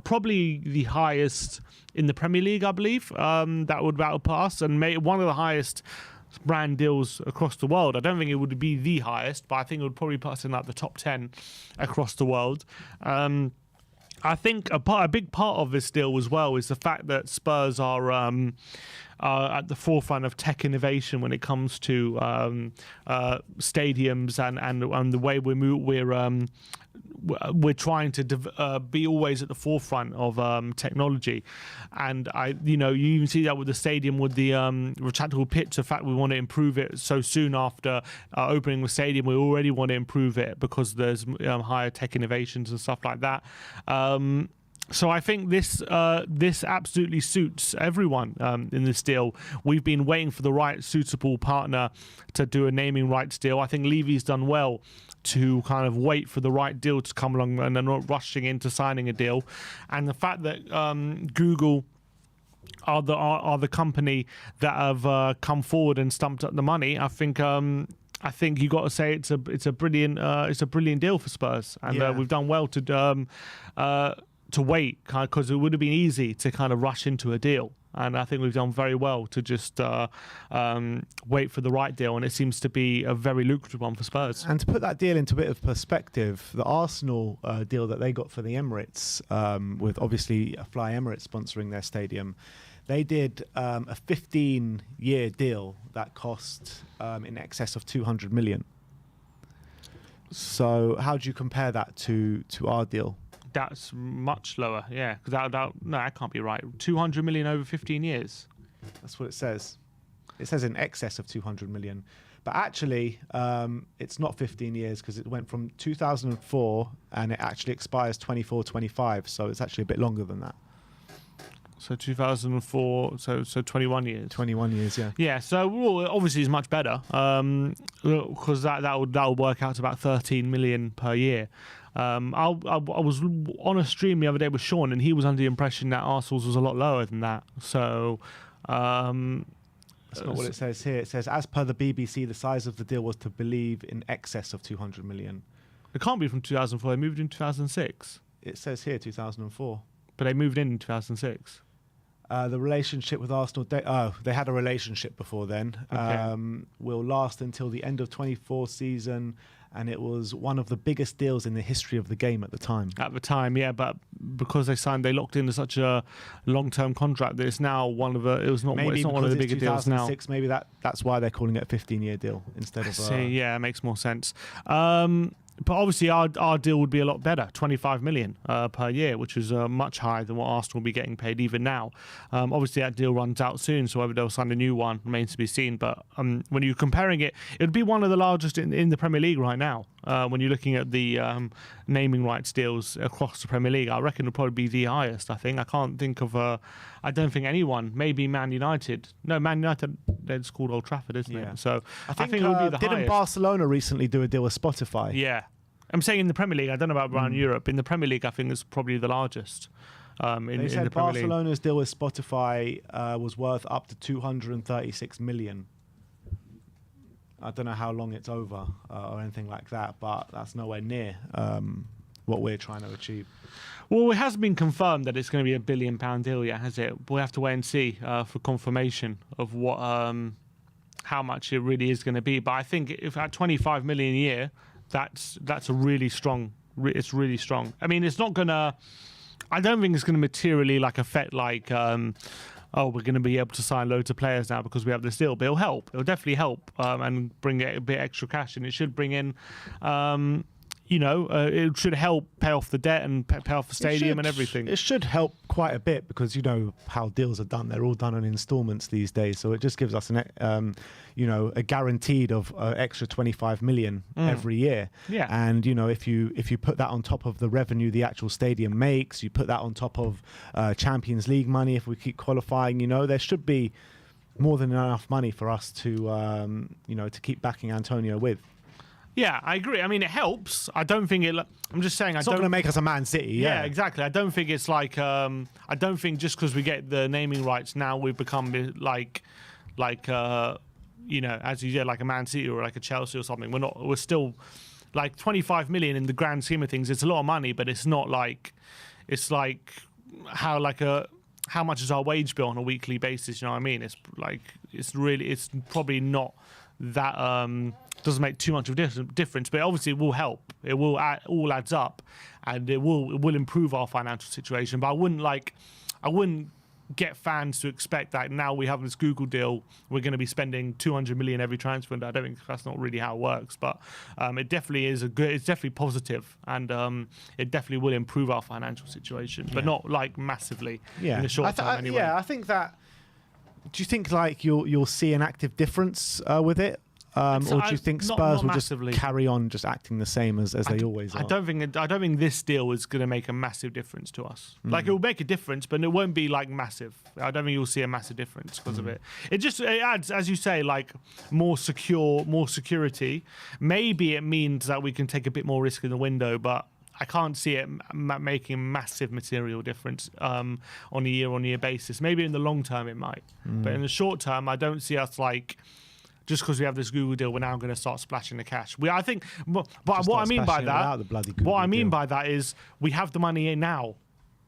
probably the highest in the Premier League, I believe. That would pass and make one of the highest brand deals across the world. I don't think it would be the highest, but I think it would probably put us in like the top 10 across the world. I think a big part of this deal as well is the fact that Spurs are at the forefront of tech innovation when it comes to stadiums and the way we're trying to be always at the forefront of technology. And you even see that with the stadium with the retractable pitch. The fact we want to improve it so soon after opening the stadium, we already want to improve it because there's higher tech innovations and stuff like that. So I think this absolutely suits everyone in this deal. We've been waiting for the right suitable partner to do a naming rights deal. I think Levy's done well to kind of wait for the right deal to come along and they're not rushing into signing a deal. And the fact that Google are the company that have come forward and stumped up the money, I think you got to say it's a brilliant deal for Spurs, and we've done well to wait, because it would have been easy to kind of rush into a deal. And I think we've done very well to just wait for the right deal, and it seems to be a very lucrative one for Spurs. And to put that deal into a bit of perspective, the Arsenal deal that they got for the Emirates, with obviously Fly Emirates sponsoring their stadium, they did a 15-year deal that cost in excess of 200 million. So how do you compare that to our deal? That's much lower, yeah. Because that can't be right. 200 million over 15 years. That's what it says. It says in excess of 200 million. But actually, it's not 15 years because it went from 2004 and it actually expires 24-25. So it's actually a bit longer than that. So 2004, so 21 years. 21 years, yeah. Yeah, so obviously it's much better because that would work out to about 13 million per year. I was on a stream the other day with Sean, and he was under the impression that Arsenal's was a lot lower than that. So that's not what it says here. It says, as per the BBC, the size of the deal was to believe in excess of 200 million. It can't be from 2004. They moved in 2006. It says here 2004. But they moved in 2006. The relationship with Arsenal, they had a relationship before then. Okay. Will last until the end of 24 season, and it was one of the biggest deals in the history of the game at the time. At the time, yeah, but because they locked into such a long-term contract that it's now one of the. It's not one of the bigger deals now. Maybe that's why they're calling it a 15-year deal instead of. Yeah, it makes more sense. But obviously, our deal would be a lot better, 25 million per year, which is much higher than what Arsenal will be getting paid even now. Obviously, that deal runs out soon, so whether they'll sign a new one remains to be seen. But when you're comparing it, it would be one of the largest in the Premier League right now. When you're looking at the naming rights deals across the Premier League, I reckon it'll probably be the highest. I can't think of. I don't think anyone. Maybe Man United. No, Man United. It's called Old Trafford, isn't it? So I think it would be the highest. Didn't Barcelona recently do a deal with Spotify? Yeah. I'm saying in the Premier League. I don't know about around Europe. In the Premier League, I think it's probably the largest. They said Barcelona's deal with Spotify was worth up to 236 million. I don't know how long it's over or anything like that, but that's nowhere near what we're trying to achieve. Well, it hasn't been confirmed that it's going to be £1 billion deal yet, has it? We'll have to wait and see for confirmation of what how much it really is going to be. But I think if at 25 million a year, that's a really strong. It's really strong. I mean, it's not gonna. I don't think it's going to materially affect we're going to be able to sign loads of players now because we have this deal. But it'll help. It'll definitely help and bring a bit extra cash, and it should bring in. it should help pay off the debt and pay off the stadium and everything. It should help quite a bit because you know how deals are done. They're all done on installments these days. So it just gives us a guaranteed of extra 25 million every year. Yeah. And if you put that on top of the revenue the actual stadium makes, you put that on top of Champions League money. If we keep qualifying, there should be more than enough money for us to to keep backing Antonio with. Yeah, I agree. I mean, it helps. I don't think it. I'm just saying. It's not going to make us a Man City. Yeah, exactly. I don't think it's like. I don't think just because we get the naming rights now, we've become like, as you said, like a Man City or like a Chelsea or something. We're not. We're still like 25 million in the grand scheme of things. It's a lot of money, but it's not like. It's like how much is our wage bill on a weekly basis? You know what I mean? It's like it's probably not that. Doesn't make too much of a difference, but obviously it will help. It will all adds up, and it will improve our financial situation. But I wouldn't get fans to expect that now we have this Google deal, we're going to be spending 200 million every transfer. And I don't think that's not really how it works. But it definitely is it's definitely positive, and it definitely will improve our financial situation, but not like massively in the short term anyway. Yeah, I think that. Do you think like you'll see an active difference with it? Or do you think Spurs will just carry on just acting the same as they always are? I don't think this deal is going to make a massive difference to us. Like it will make a difference, but it won't be like massive. I don't think you'll see a massive difference because of it. It adds, as you say, like more security. Maybe it means that we can take a bit more risk in the window, but I can't see it making a massive material difference on a year-on-year basis. Maybe in the long term it might, but in the short term, I don't see us like. Just because we have this Google deal, we're now going to start splashing the cash. I think, but what I mean by that is we have the money in now.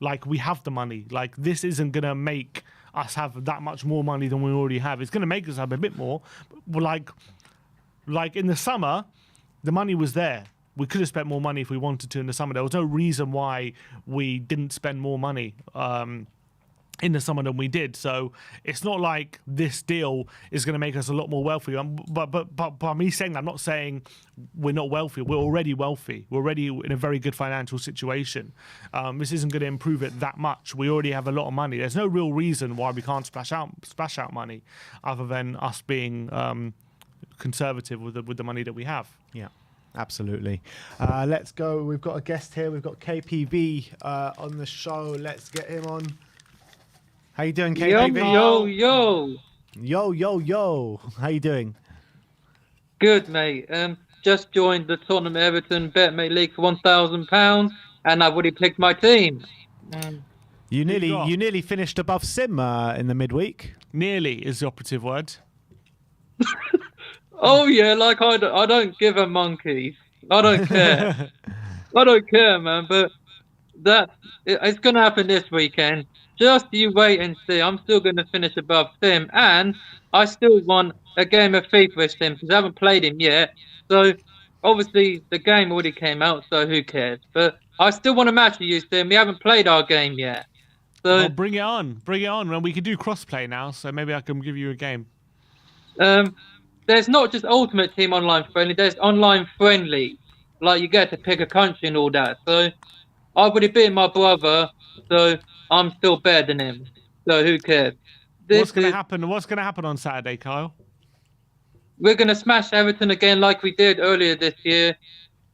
Like we have the money. Like this isn't going to make us have that much more money than we already have. It's going to make us have a bit more. But like in the summer, the money was there. We could have spent more money if we wanted to in the summer. There was no reason why we didn't spend more money. In the summer than we did, so it's not like this deal is going to make us a lot more wealthy. But by me saying that, I'm not saying we're not wealthy. We're already wealthy. We're already in a very good financial situation. This isn't going to improve it that much. We already have a lot of money. There's no real reason why we can't splash out money, other than us being conservative with the money that we have. Yeah. Absolutely. Let's go. We've got a guest here. We've got KPV on the show. Let's get him on. How you doing, KPV? Yo. How you doing? Good, mate. Just joined the Tottenham Everton BetMate League for £1,000, and I've already picked my team. You nearly finished above Sim in the midweek. Nearly is the operative word. Oh yeah, like I don't give a monkey. I don't care. I don't care, man. But it's gonna happen this weekend. Just you wait and see. I'm still going to finish above Sim, and I still want a game of FIFA with Sim because I haven't played him yet. So obviously the game already came out, so who cares? But I still want a match with you, Sim. We haven't played our game yet. So well, bring it on. Well, we can do crossplay now, so maybe I can give you a game. There's not just Ultimate Team online friendly. There's online friendly. Like you get to pick a country and all that. So I've already beaten my brother, so I'm still better than him. So who cares? What's going to happen? What's going to happen on Saturday, Kyle? We're going to smash Everton again like we did earlier this year.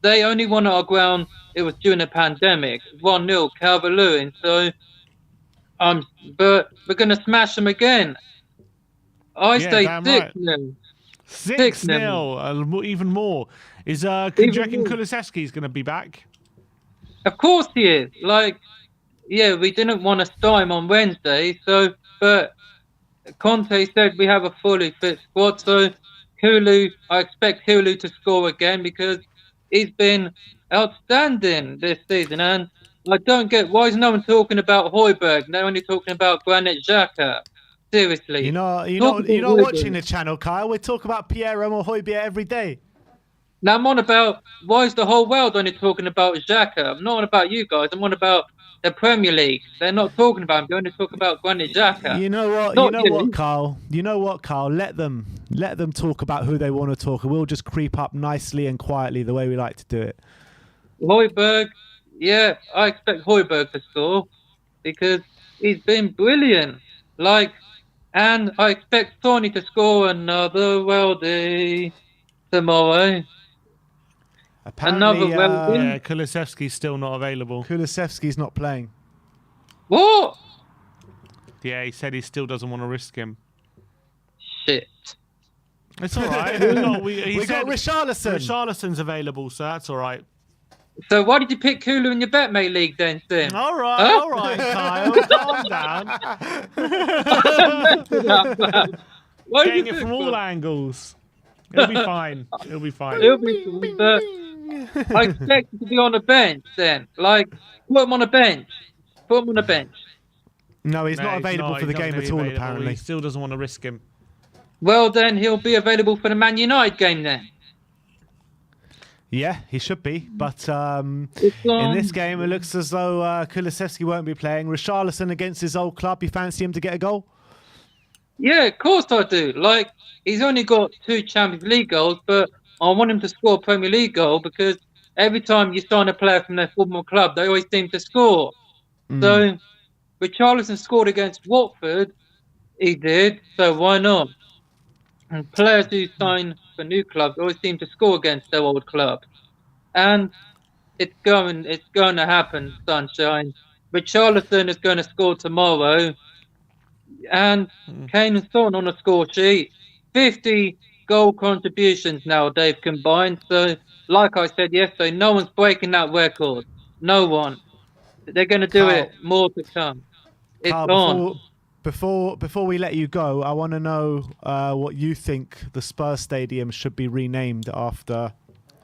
They only won at our ground. It was during the pandemic. 1-0, Calvert-Lewin. So, but we're going to smash them again. I say 6-0. 6-0. Even more. Is Kudryk and Kulusevski's going to be back? Of course he is. Like, yeah, we didn't want to start him on Wednesday, but Conte said we have a fully fit squad. So I expect Hulu to score again because he's been outstanding this season. And I don't get why is no one talking about Højbjerg? They're only talking about Granit Xhaka. Seriously, you're not watching the channel, Kyle. We talk about Pierre-Emile Højbjerg every day. Now I'm on about why is the whole world only talking about Xhaka? I'm not on about you guys. I'm on about the Premier League. They're not talking about him. They only talk about Granit Xhaka. You know what, Carl? Let them talk about who they want to talk, and we'll just creep up nicely and quietly the way we like to do it. Højbjerg, yeah, I expect Højbjerg to score because he's been brilliant. And I expect Tony to score another worldie tomorrow. Apparently, Another worldie. Yeah, Kulusevski's still not available. Kulusevski's not playing. What? Yeah, he said he still doesn't want to risk him. Shit. It's all right. We got Richarlison. Richarlison's available, so that's all right. So why did you pick Kulu in your betmate league then, Sim? All right, Huh? all right, Kyle. Calm down. Why did Getting you it pick from all him? angles. It'll be fine. It'll be fine. It'll be cool, but I expect him to be on the bench then. Like, put him on a bench. Put him on a bench. No, he's No, not available for the he's not game gonna at be all, available. apparently. He still doesn't want to risk him. Well, then he'll be available for the Man United game then. Yeah, he should be. But in on. this game, it looks as though Kulusevski won't be playing. Richarlison against his old club. You fancy him to get a goal? Yeah, of course I do. Like, he's only got 2 Champions League goals, but I want him to score a Premier League goal because every time you sign a player from their former club, they always seem to score. So, Richarlison scored against Watford. He did, so why not? And players who sign for new clubs always seem to score against their old club. And it's going to happen, sunshine. Richarlison is going to score tomorrow. And Kane and Son on the score sheet. 50 goal contributions now they've combined. So, like I said yesterday, no one's breaking that record. No one. They're going to do it more to come. It's Carl, on. before we let you go, I want to know what you think the Spurs Stadium should be renamed after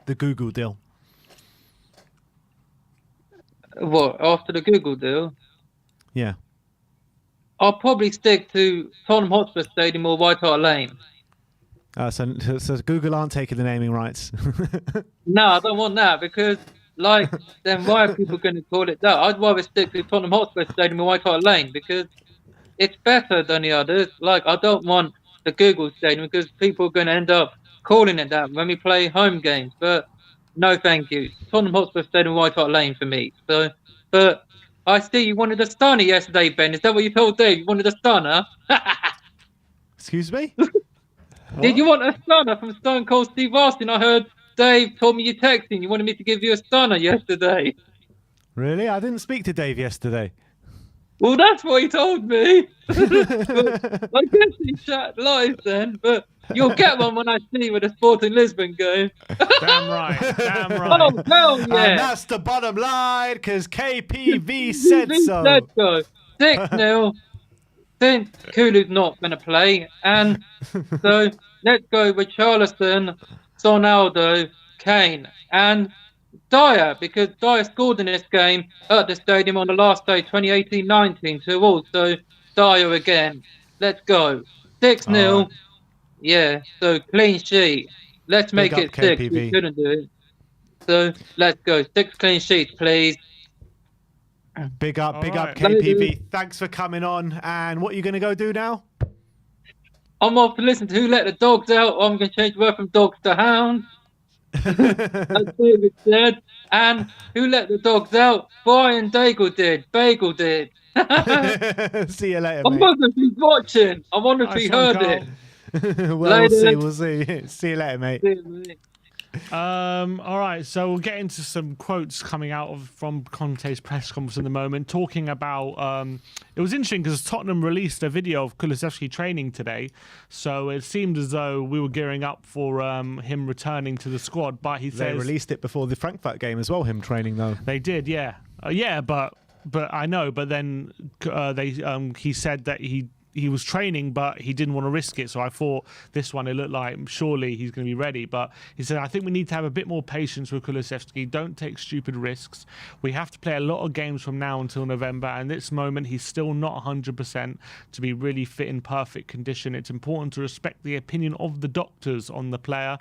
the Google deal. What, after the Google deal? Yeah. I'll probably stick to Tottenham Hotspur Stadium or White Hart Lane. So Google aren't taking the naming rights. No, I don't want that because, like, then why are people going to call it that? I'd rather stick to Tottenham Hotspur Stadium or White Hart Lane because it's better than the others. Like, I don't want the Google Stadium because people are going to end up calling it that when we play home games. But no, thank you. Tottenham Hotspur Stadium, White Hart Lane for me. So, but I see you wanted a stunner yesterday, Ben. Is that what you told Dave? You wanted a stunner? Excuse me? Did you want a stunner from Stone Cold Steve Austin? I heard Dave told me you texting. You wanted me to give you a stunner yesterday. Really? I didn't speak to Dave yesterday. Well, that's what he told me. I guess he chat live then, but you'll get one when I see you at the Sporting Lisbon game. Damn right. Damn right. Oh, hell yeah. And that's the bottom line, because KPV said so. Let's go. 6-0. Since Kulu's not going to play. And so let's go with Richarlison, Ronaldo, Kane, and Dyer, because Dyer scored in this game at the stadium on the last day, 2018-19, to also Dyer again. Let's go. 6-0. Right. Yeah, so clean sheet. Let's make Big it up, 6. KPV. We couldn't do it. So let's go. 6 clean sheets, please. Big up All right. KPV. Thanks for coming on. And what are you going to go do now? I'm off to listen to Who Let the Dogs Out. I'm going to change the word from dogs to hounds. As David said. And Who Let the Dogs Out? Brian Daigle did. Bagel did. See you later, I mate. wonder if he's watching. I wonder if he Nice one, heard Carl. it. Well, Later. we'll see. See you later, mate. See you, mate. All right, so we'll get into some quotes coming out from Conte's press conference in the moment, talking about. It was interesting because Tottenham released a video of Kulusevski training today, so it seemed as though we were gearing up for him returning to the squad. But he They says released it before the Frankfurt game as well, him training, though. they did, yeah, but I know, but then he said that he was training, but he didn't want to risk it. So I thought this one, it looked like surely he's going to be ready. But he said, I think we need to have a bit more patience with Kulusevski. Don't take stupid risks. We have to play a lot of games from now until November. And this moment, he's still not 100% to be really fit in perfect condition. It's important to respect the opinion of the doctors on the player.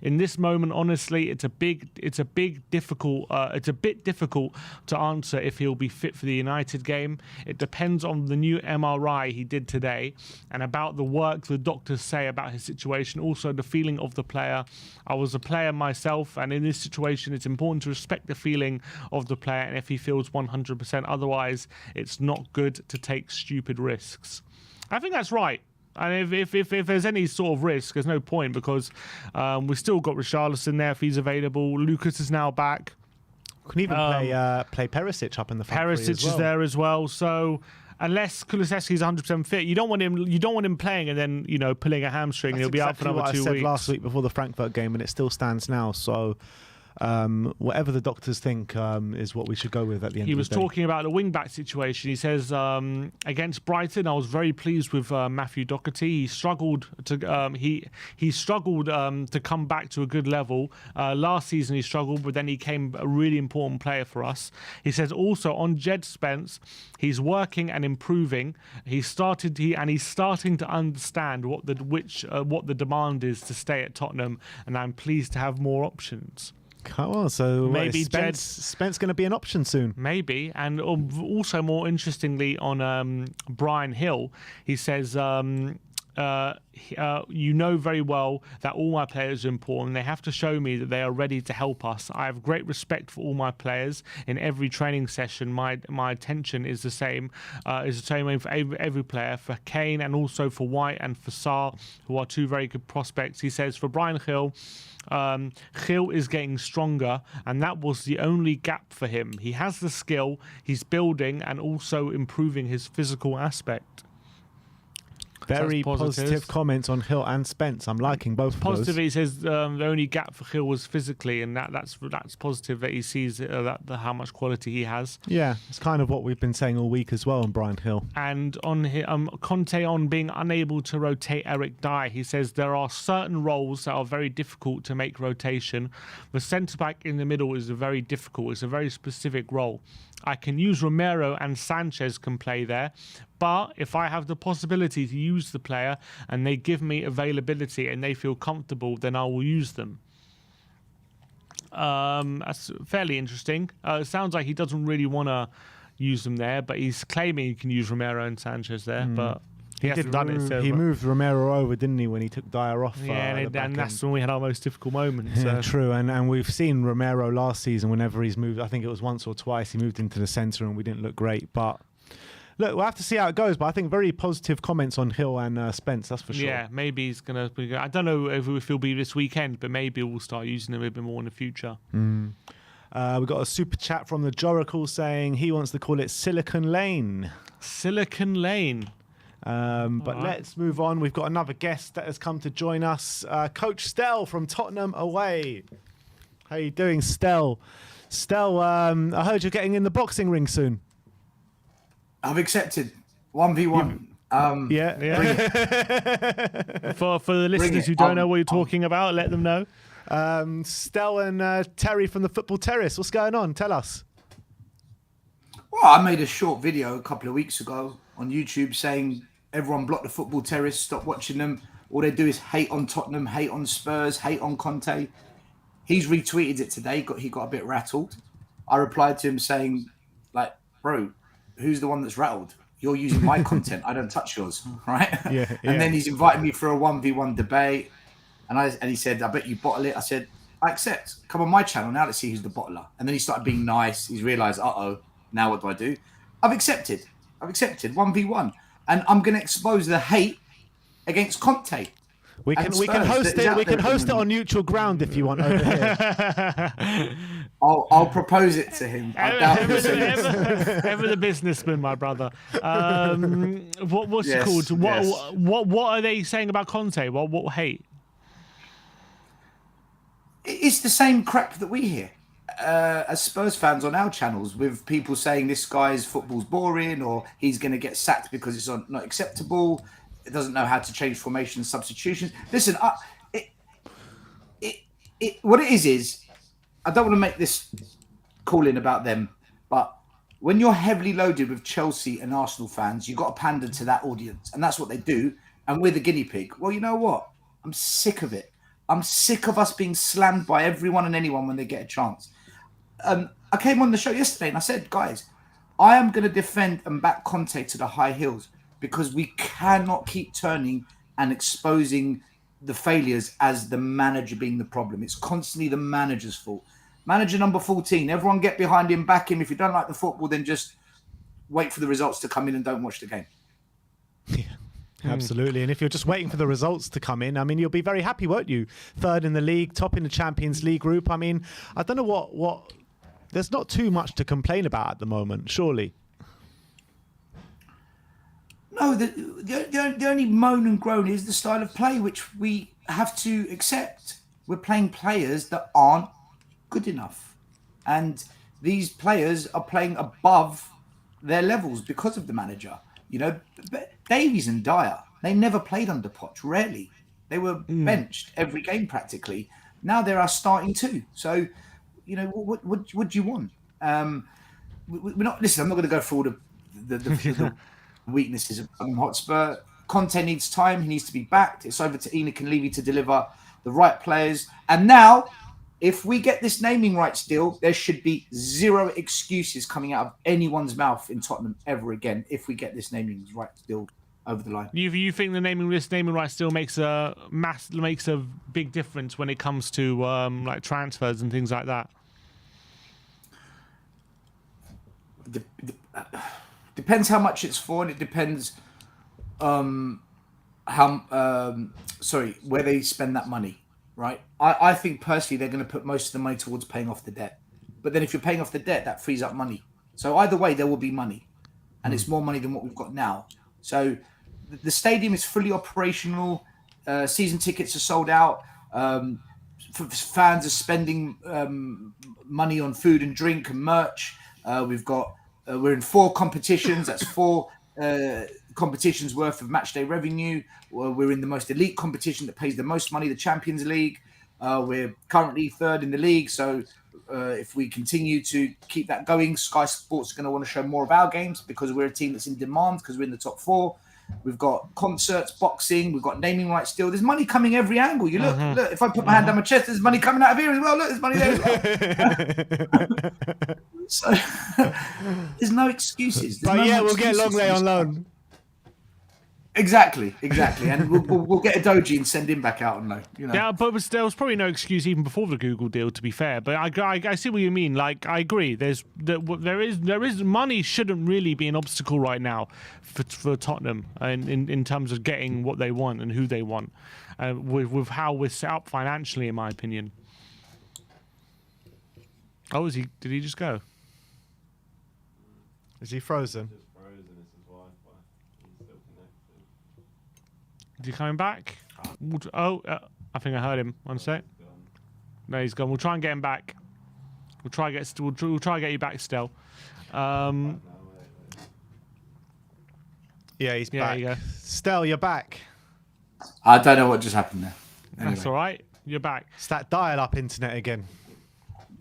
In this moment, honestly, it's a bit difficult to answer if he'll be fit for the United game. It depends on the new MRI he did today, and about the work the doctors say about his situation, also the feeling of the player. I was a player myself, and in this situation it's important to respect the feeling of the player, and if he feels 100%, otherwise it's not good to take stupid risks. I think that's right. And if there's any sort of risk, there's no point, because we've still got Richarlison there if he's available. Lucas is now back. Can even play Perisic up in the front. Perisic is there as well. So unless Kulusevski is 100% fit, you don't want him playing and then pulling a hamstring. And he'll be out for another 2 weeks. I said last week before the Frankfurt game, and it still stands now. So whatever the doctors think is what we should go with at the end of the day. He was talking about the wing-back situation. He says, against Brighton, I was very pleased with Matthew Doherty. He struggled to he struggled to come back to a good level. Last season he struggled, but then he became a really important player for us. He says also on Jed Spence, he's working and improving. He's starting to understand what the demand is to stay at Tottenham, and I'm pleased to have more options. Come on, so maybe Spence going to be an option soon. Maybe. And also more interestingly on Brian Hill, he says, you know very well that all my players are important. They have to show me that they are ready to help us. I have great respect for all my players. In every training session, my attention is the same. Is the same way for every player, for Kane and also for White and for Sarr, who are two very good prospects. He says for Brian Hill, Gil is getting stronger, and that was the only gap for him. He has the skill, he's building and also improving his physical aspect. Very positive comments on Hill and Spence. I'm liking both of those. Positive, he says the only gap for Hill was physically, and that's positive that he sees how much quality he has. Yeah, it's kind of what we've been saying all week as well on Brian Hill. And on Conte on being unable to rotate Eric Dyer, he says there are certain roles that are very difficult to make rotation. The centre-back in the middle is very difficult. It's a very specific role. I can use Romero and Sanchez can play there, but if I have the possibility to use the player and they give me availability and they feel comfortable, then I will use them. That's fairly interesting. It sounds like he doesn't really want to use them there, but he's claiming he can use Romero and Sanchez there, but he hasn't done it. So he moved Romero over, didn't he, when he took Dyer off? Yeah, and that's when we had our most difficult moments. Yeah, true. And we've seen Romero last season whenever he's moved. I think it was once or twice he moved into the centre and we didn't look great. But look, we'll have to see how it goes. But I think very positive comments on Hill and Spence, that's for sure. Yeah, maybe he's going to be. I don't know if he'll be this weekend, but maybe we'll start using him a bit more in the future. We've got a super chat from the Joracle saying he wants to call it Silicon Lane. Silicon Lane. But let's move on. We've got another guest that has come to join us. Coach Stell from Tottenham Away. How you doing, Stell? Stell, I heard you're getting in the boxing ring soon. I've accepted 1v1. For the listeners who don't know what you're talking about, let them know. Stell and Terry from the Football Terrace. What's going on? Tell us. Well, I made a short video a couple of weeks ago on YouTube saying everyone block the Football Terrace, stop watching them. All they do is hate on Tottenham, hate on Spurs, hate on Conte. He's retweeted it today. He got a bit rattled. I replied to him saying, like, bro, who's the one that's rattled? You're using my content. I don't touch yours, right? Yeah. And then he's invited me for a 1v1 debate. And he said, I bet you bottle it. I said, I accept. Come on my channel now to see who's the bottler. And then he started being nice. He's realised, now what do I do? I've accepted 1v1. And I'm going to expose the hate against Conte. We can host it. We can host it on neutral ground if you want over here. I'll propose it to him. Ever the businessman, my brother. What's it called? What are they saying about Conte? What hate? It's the same crap that we hear as Spurs fans on our channels, with people saying this guy's football's boring or he's going to get sacked because it's not acceptable. It doesn't know how to change formation and substitutions. Listen, what it is I don't want to make this calling about them, but when you're heavily loaded with Chelsea and Arsenal fans, you've got to pander to that audience, and that's what they do. And we're the guinea pig. Well, you know what? I'm sick of it. I'm sick of us being slammed by everyone and anyone when they get a chance. I came on the show yesterday and I said, guys, I am going to defend and back Conte to the high hills. because we cannot keep turning and exposing the failures as the manager being the problem. It's constantly the manager's fault. Manager number 14, everyone get behind him, back him. If you don't like the football, then just wait for the results to come in and don't watch the game. Yeah, absolutely. And if you're just waiting for the results to come in, I mean, you'll be very happy, won't you? Third in the league, top in the Champions League group. I mean, I don't know what there's not too much to complain about at the moment, surely. No, the only moan and groan is the style of play, which we have to accept. We're playing players that aren't good enough. And these players are playing above their levels because of the manager. You know, Davies and Dyer, they never played under Poch, rarely. They were benched every game practically. Now they're our starting two. So, you know, what do you want? We're not. Listen, I'm not going to go through all the weaknesses of Hotspur. Conte needs time. He needs to be backed. It's over to Enoch and Levy to deliver the right players. And now, if we get this naming rights deal, there should be zero excuses coming out of anyone's mouth in Tottenham ever again if we get this naming rights deal over the line. You think the naming rights still makes a big difference when it comes to like transfers and things like that? Depends how much it's for, and it depends where they spend that money, right? I think personally they're going to put most of the money towards paying off the debt. But then if you're paying off the debt, that frees up money. So either way, there will be money, and it's more money than what we've got now. So the stadium is fully operational. Season tickets are sold out. Fans are spending money on food and drink and merch. We're in 4 competitions. That's 4 competitions worth of match day revenue. We're in the most elite competition that pays the most money, the Champions League. We're currently 3rd in the league. So if we continue to keep that going, Sky Sports are going to want to show more of our games because we're a team that's in demand because we're in the top 4. We've got concerts, boxing. We've got naming rights still. There's money coming every angle. You look. If I put my hand on my chest, there's money coming out of here as well. Look, there's money there as well. So there's no excuses. We'll get Longley on loan. Exactly, and we'll get a Doji and send him back out on loan. You know. Yeah, but there was probably no excuse even before the Google deal, to be fair. But I see what you mean. Like, I agree. There is money shouldn't really be an obstacle right now for Tottenham in terms of getting what they want and who they want, with how we're set up financially, in my opinion. Oh, did he just go? Is he frozen? Is he coming back? Oh, I think I heard him. One sec. No, he's gone. We'll try and get him back. We'll try and get you back still. Yeah, he's back. There you go. Stel, you're back. I don't know what just happened there. Anyway. That's all right. You're back. It's that dial-up internet again.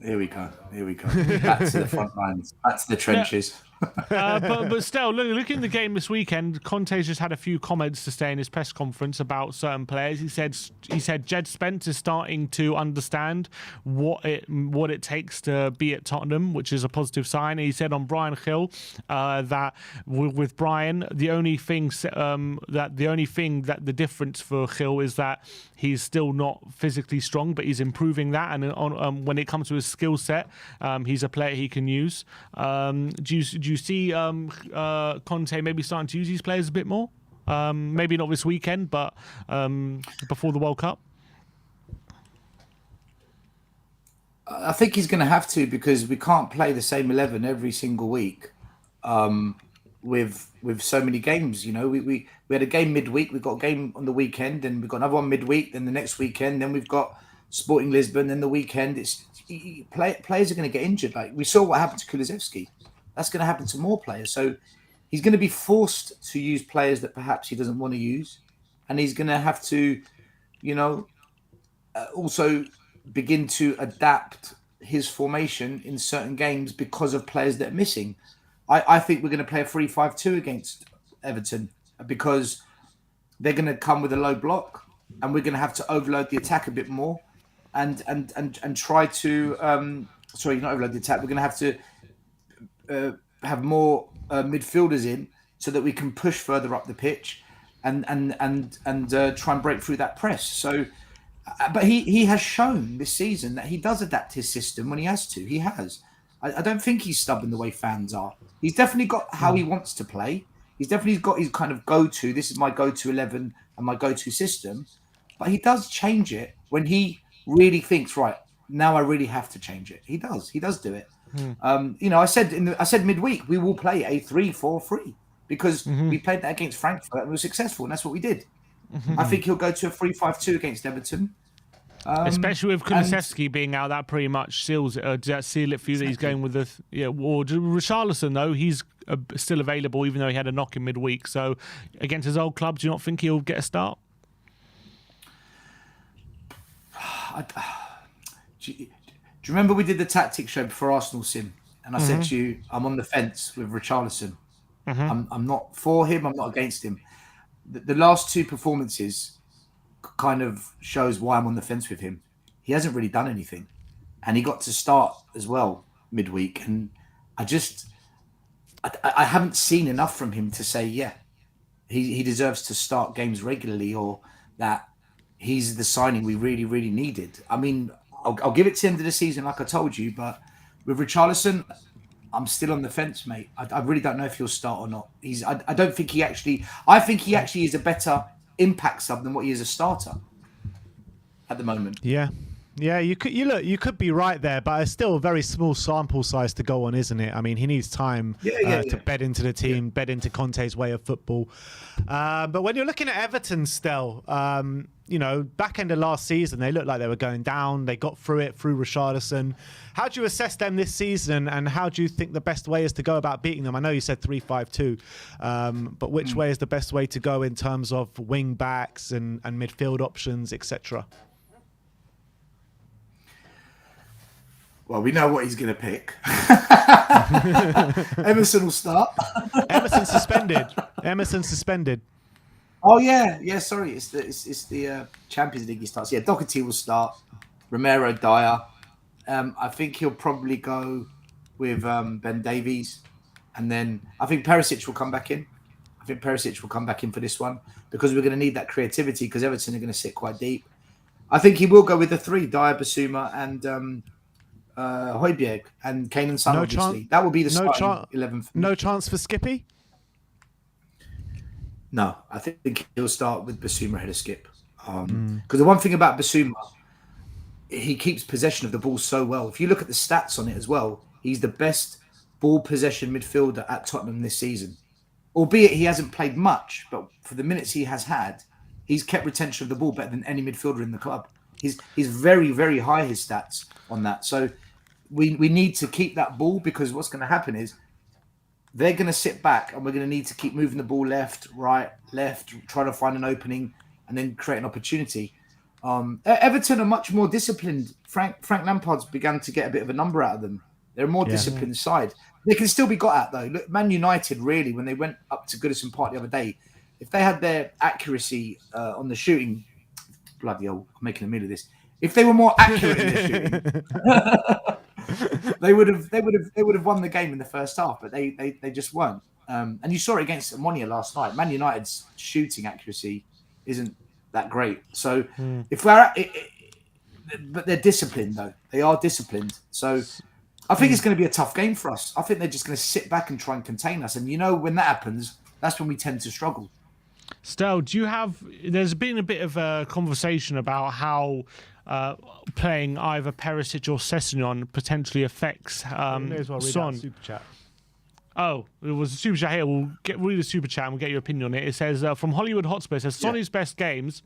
Here we go. Back to the front lines. Back to the trenches. But still, look in the game this weekend. Conte's just had a few comments to say in his press conference about certain players. He said Jed Spence is starting to understand what it takes to be at Tottenham, which is a positive sign. And he said on Brian Hill that with Brian, the only thing that the difference for Hill is that he's still not physically strong, but he's improving that. And when it comes to his skill set, he's a player he can use. Do you see Conte maybe starting to use these players a bit more? Maybe not this weekend, but before the World Cup? I think he's going to have to, because we can't play the same 11 every single week with so many games. You know, we had a game midweek, we've got a game on the weekend, and we've got another one midweek, then the next weekend, then we've got Sporting Lisbon, then the weekend. Players are going to get injured. Like we saw what happened to Kulusevski. That's going to happen to more players. So he's going to be forced to use players that perhaps he doesn't want to use. And he's going to have to, also begin to adapt his formation in certain games because of players that are missing. I think we're going to play a 3-5-2 against Everton because they're going to come with a low block and we're going to have to overload the attack a bit more and try to, not overload the attack. We're going to have to have more midfielders in so that we can push further up the pitch and try and break through that press. So, but he has shown this season that he does adapt his system when he has to. He has. I don't think he's stubborn the way fans are. He's definitely got how he wants to play. He's definitely got his kind of go-to. This is my go-to 11 and my go-to system. But he does change it when he really thinks, right, now I really have to change it. He does do it. I said midweek we will play a 3-4-3 because we played that against Frankfurt and we were successful, and that's what we did. I think he'll go to a 3-5-2 against Everton. Especially with Kulusevski being out, that pretty much seals it. Does that seal it for you that he's going with the or Richarlison, though, he's still available even though he had a knock in midweek. So against his old club, do you not think he'll get a start? Do you remember we did the tactics show before Arsenal Sim? And I said to you, I'm on the fence with Richarlison. I'm not for him, I'm not against him. The last two performances kind of shows why I'm on the fence with him. He hasn't really done anything. And he got to start as well midweek. And I haven't seen enough from him to say, yeah, he deserves to start games regularly, or that he's the signing we really, really needed. I mean, I'll give it to the end of the season, like I told you, but with Richarlison, I'm still on the fence, mate. I really don't know if he'll start or not. I don't think he actually... I think he actually is a better impact sub than what he is a starter at the moment. Yeah. Yeah, you could be right there, but it's still a very small sample size to go on, isn't it? I mean, he needs time to bed into the team, bed into Conte's way of football. But when you're looking at Everton still, back end of last season, they looked like they were going down. They got through it through Richarlison. How do you assess them this season, and how do you think the best way is to go about beating them? I know you said 3-5-2, but which way is the best way to go in terms of wing backs and midfield options, etc.? Well, we know what he's going to pick. Emerson will start. Emerson suspended. Oh yeah. Sorry, it's the Champions League he starts. Yeah, Doherty will start. Romero, Dyer. I think he'll probably go with Ben Davies, and then I think Perisic will come back in. I think Perisic will come back in for this one because we're going to need that creativity because Everton are going to sit quite deep. I think he will go with the three: Dyer, Basuma, and Højbjerg and Kane and Son, obviously. That will be the starting 11 for me. No chance for Skippy? No, I think he'll start with Basuma ahead of Skip. Because the one thing about Basuma, he keeps possession of the ball so well. If you look at the stats on it as well, he's the best ball possession midfielder at Tottenham this season. Albeit he hasn't played much, but for the minutes he has had, he's kept retention of the ball better than any midfielder in the club. He's very, very high, his stats on that. So we need to keep that ball, because what's going to happen is they're going to sit back and we're going to need to keep moving the ball left, right, left, trying to find an opening and then create an opportunity. Everton are much more disciplined. Frank Lampard's began to get a bit of a number out of them. They're a more disciplined side. They can still be got at, though. Look, Man United, really, when they went up to Goodison Park the other day, if they had their accuracy on the shooting, bloody hell, I'm making a meal of this. If they were more accurate in their shooting, they would have won the game in the first half, but they just weren't. And you saw it against Ammonia last night. Man United's shooting accuracy isn't that great. So but they're disciplined, though. They are disciplined. So I think it's going to be a tough game for us. I think they're just going to sit back and try and contain us. And when that happens, that's when we tend to struggle. Stel, there's been a bit of a conversation about how playing either Perisic or Sessegnon potentially affects Son. Super chat. Oh, it was a super chat here. We'll read the super chat and we'll get your opinion on it. It says, from Hollywood Hotspur, it says, Sonny's best games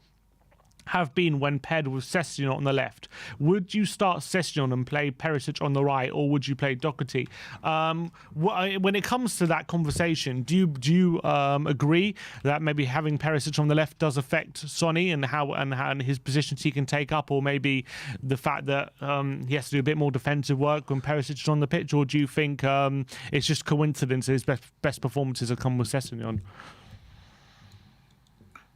have been when paired with Sessegnon on the left. Would you start Sessegnon and play Perisic on the right, or would you play Doherty? When it comes to that conversation, do you agree that maybe having Perisic on the left does affect Sonny and how his positions he can take up, or maybe the fact that he has to do a bit more defensive work when Perisic is on the pitch, or do you think it's just coincidence that his best performances have come with Sessegnon?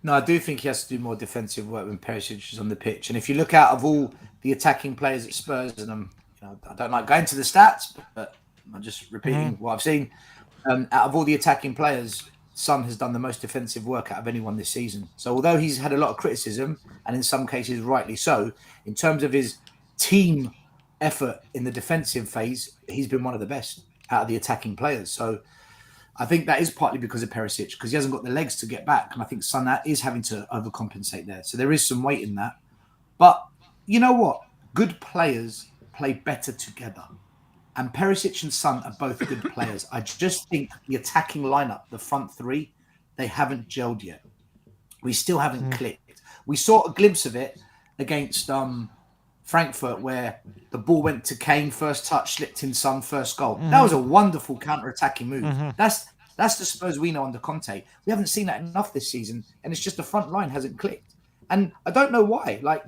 No, I do think he has to do more defensive work when Perisic is on the pitch. And if you look out of all the attacking players at Spurs, and I don't like going to the stats, but I'm just repeating what I've seen. Out of all the attacking players, Son has done the most defensive work out of anyone this season. So although he's had a lot of criticism, and in some cases rightly so, in terms of his team effort in the defensive phase, he's been one of the best out of the attacking players. So I think that is partly because of Perisic, because he hasn't got the legs to get back. And I think Son is having to overcompensate there. So there is some weight in that. But you know what? Good players play better together. And Perisic and Son are both good players. I just think the attacking lineup, the front three, they haven't gelled yet. We still haven't clicked. We saw a glimpse of it against Frankfurt, where the ball went to Kane, first touch, slipped in Son, first goal. That was a wonderful counter-attacking move. That's the Spurs we know under Conte. We haven't seen that enough this season, and it's just the front line hasn't clicked. And I don't know why. Like,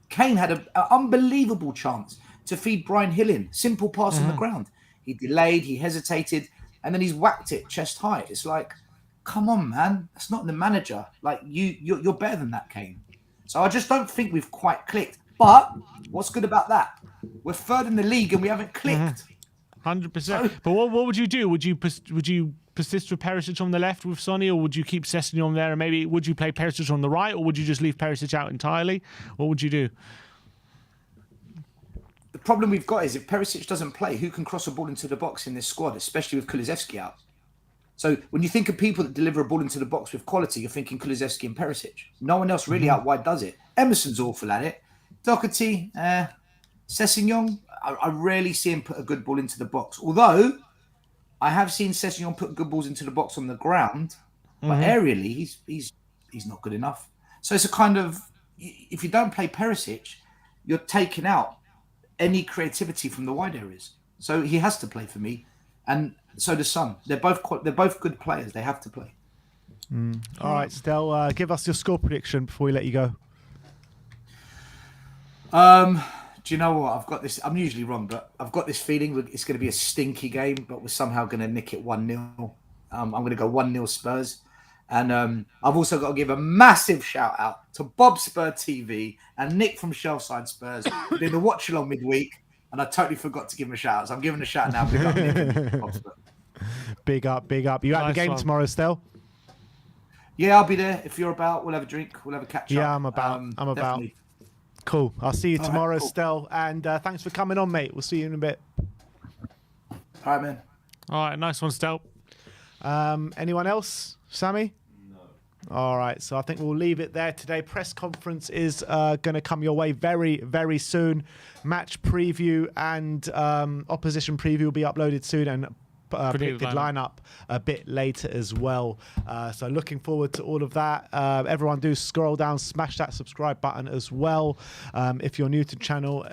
Kane had an unbelievable chance to feed Bryan Hill in. Simple pass on the ground. He delayed, he hesitated, and then he's whacked it chest high. It's like, come on, man. That's not the manager. Like, you're better than that, Kane. So I just don't think we've quite clicked. But what's good about that? We're third in the league and we haven't clicked. 100%. But what would you do? Would you persist with Perisic on the left with Sonny, or would you keep Sessegnon there? And maybe would you play Perisic on the right, or would you just leave Perisic out entirely? What would you do? The problem we've got is if Perisic doesn't play, who can cross a ball into the box in this squad, especially with Kulusevski out? So when you think of people that deliver a ball into the box with quality, you're thinking Kulusevski and Perisic. No one else really out wide does it. Emerson's awful at it. Doherty, Sessegnon, I rarely see him put a good ball into the box. Although I have seen Sessegnon put good balls into the box on the ground, but aerially he's not good enough. So it's a kind of, if you don't play Perisic, you're taking out any creativity from the wide areas. So he has to play for me, and so does Son. They're both good players. They have to play. All right, Stel, give us your score prediction before we let you go. Do you know what? I've got this. I'm usually wrong, but I've got this feeling it's going to be a stinky game, but we're somehow going to nick it 1-0. I'm going to go 1-0 Spurs. And I've also got to give a massive shout out to Bob Spur TV and Nick from Shelfside Spurs who did the watch along midweek. And I totally forgot to give him a shout out. So I'm giving a shout out now. Big up, Nick and Bob Spur. Big up, big up. You at the game tomorrow, Stel? Yeah, I'll be there. If you're about, we'll have a drink. We'll have a catch up. Yeah, I'm about. I'm about. Definitely. Cool. I'll see you tomorrow, cool. Stel. And thanks for coming on, mate. We'll see you in a bit. All right, man. All right, nice one, Stel. Anyone else? Sammy? No. All right, so I think we'll leave it there today. Press conference is going to come your way very, very soon. Match preview and opposition preview will be uploaded soon, and predicted lineup a bit later as well. So looking forward to all of that. Everyone do scroll down, smash that subscribe button as well. If you're new to the channel,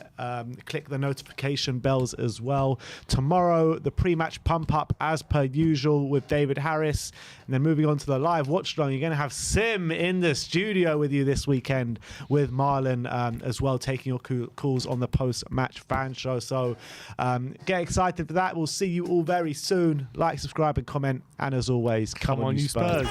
click the notification bells as well. Tomorrow, the pre-match pump up as per usual with David Harris. And then moving on to the live watch along, you're going to have Sim in the studio with you this weekend with Marlon as well, taking your calls on the post-match fan show. So get excited for that. We'll see you all very soon. Like, subscribe and comment, and as always, come on you Spurs.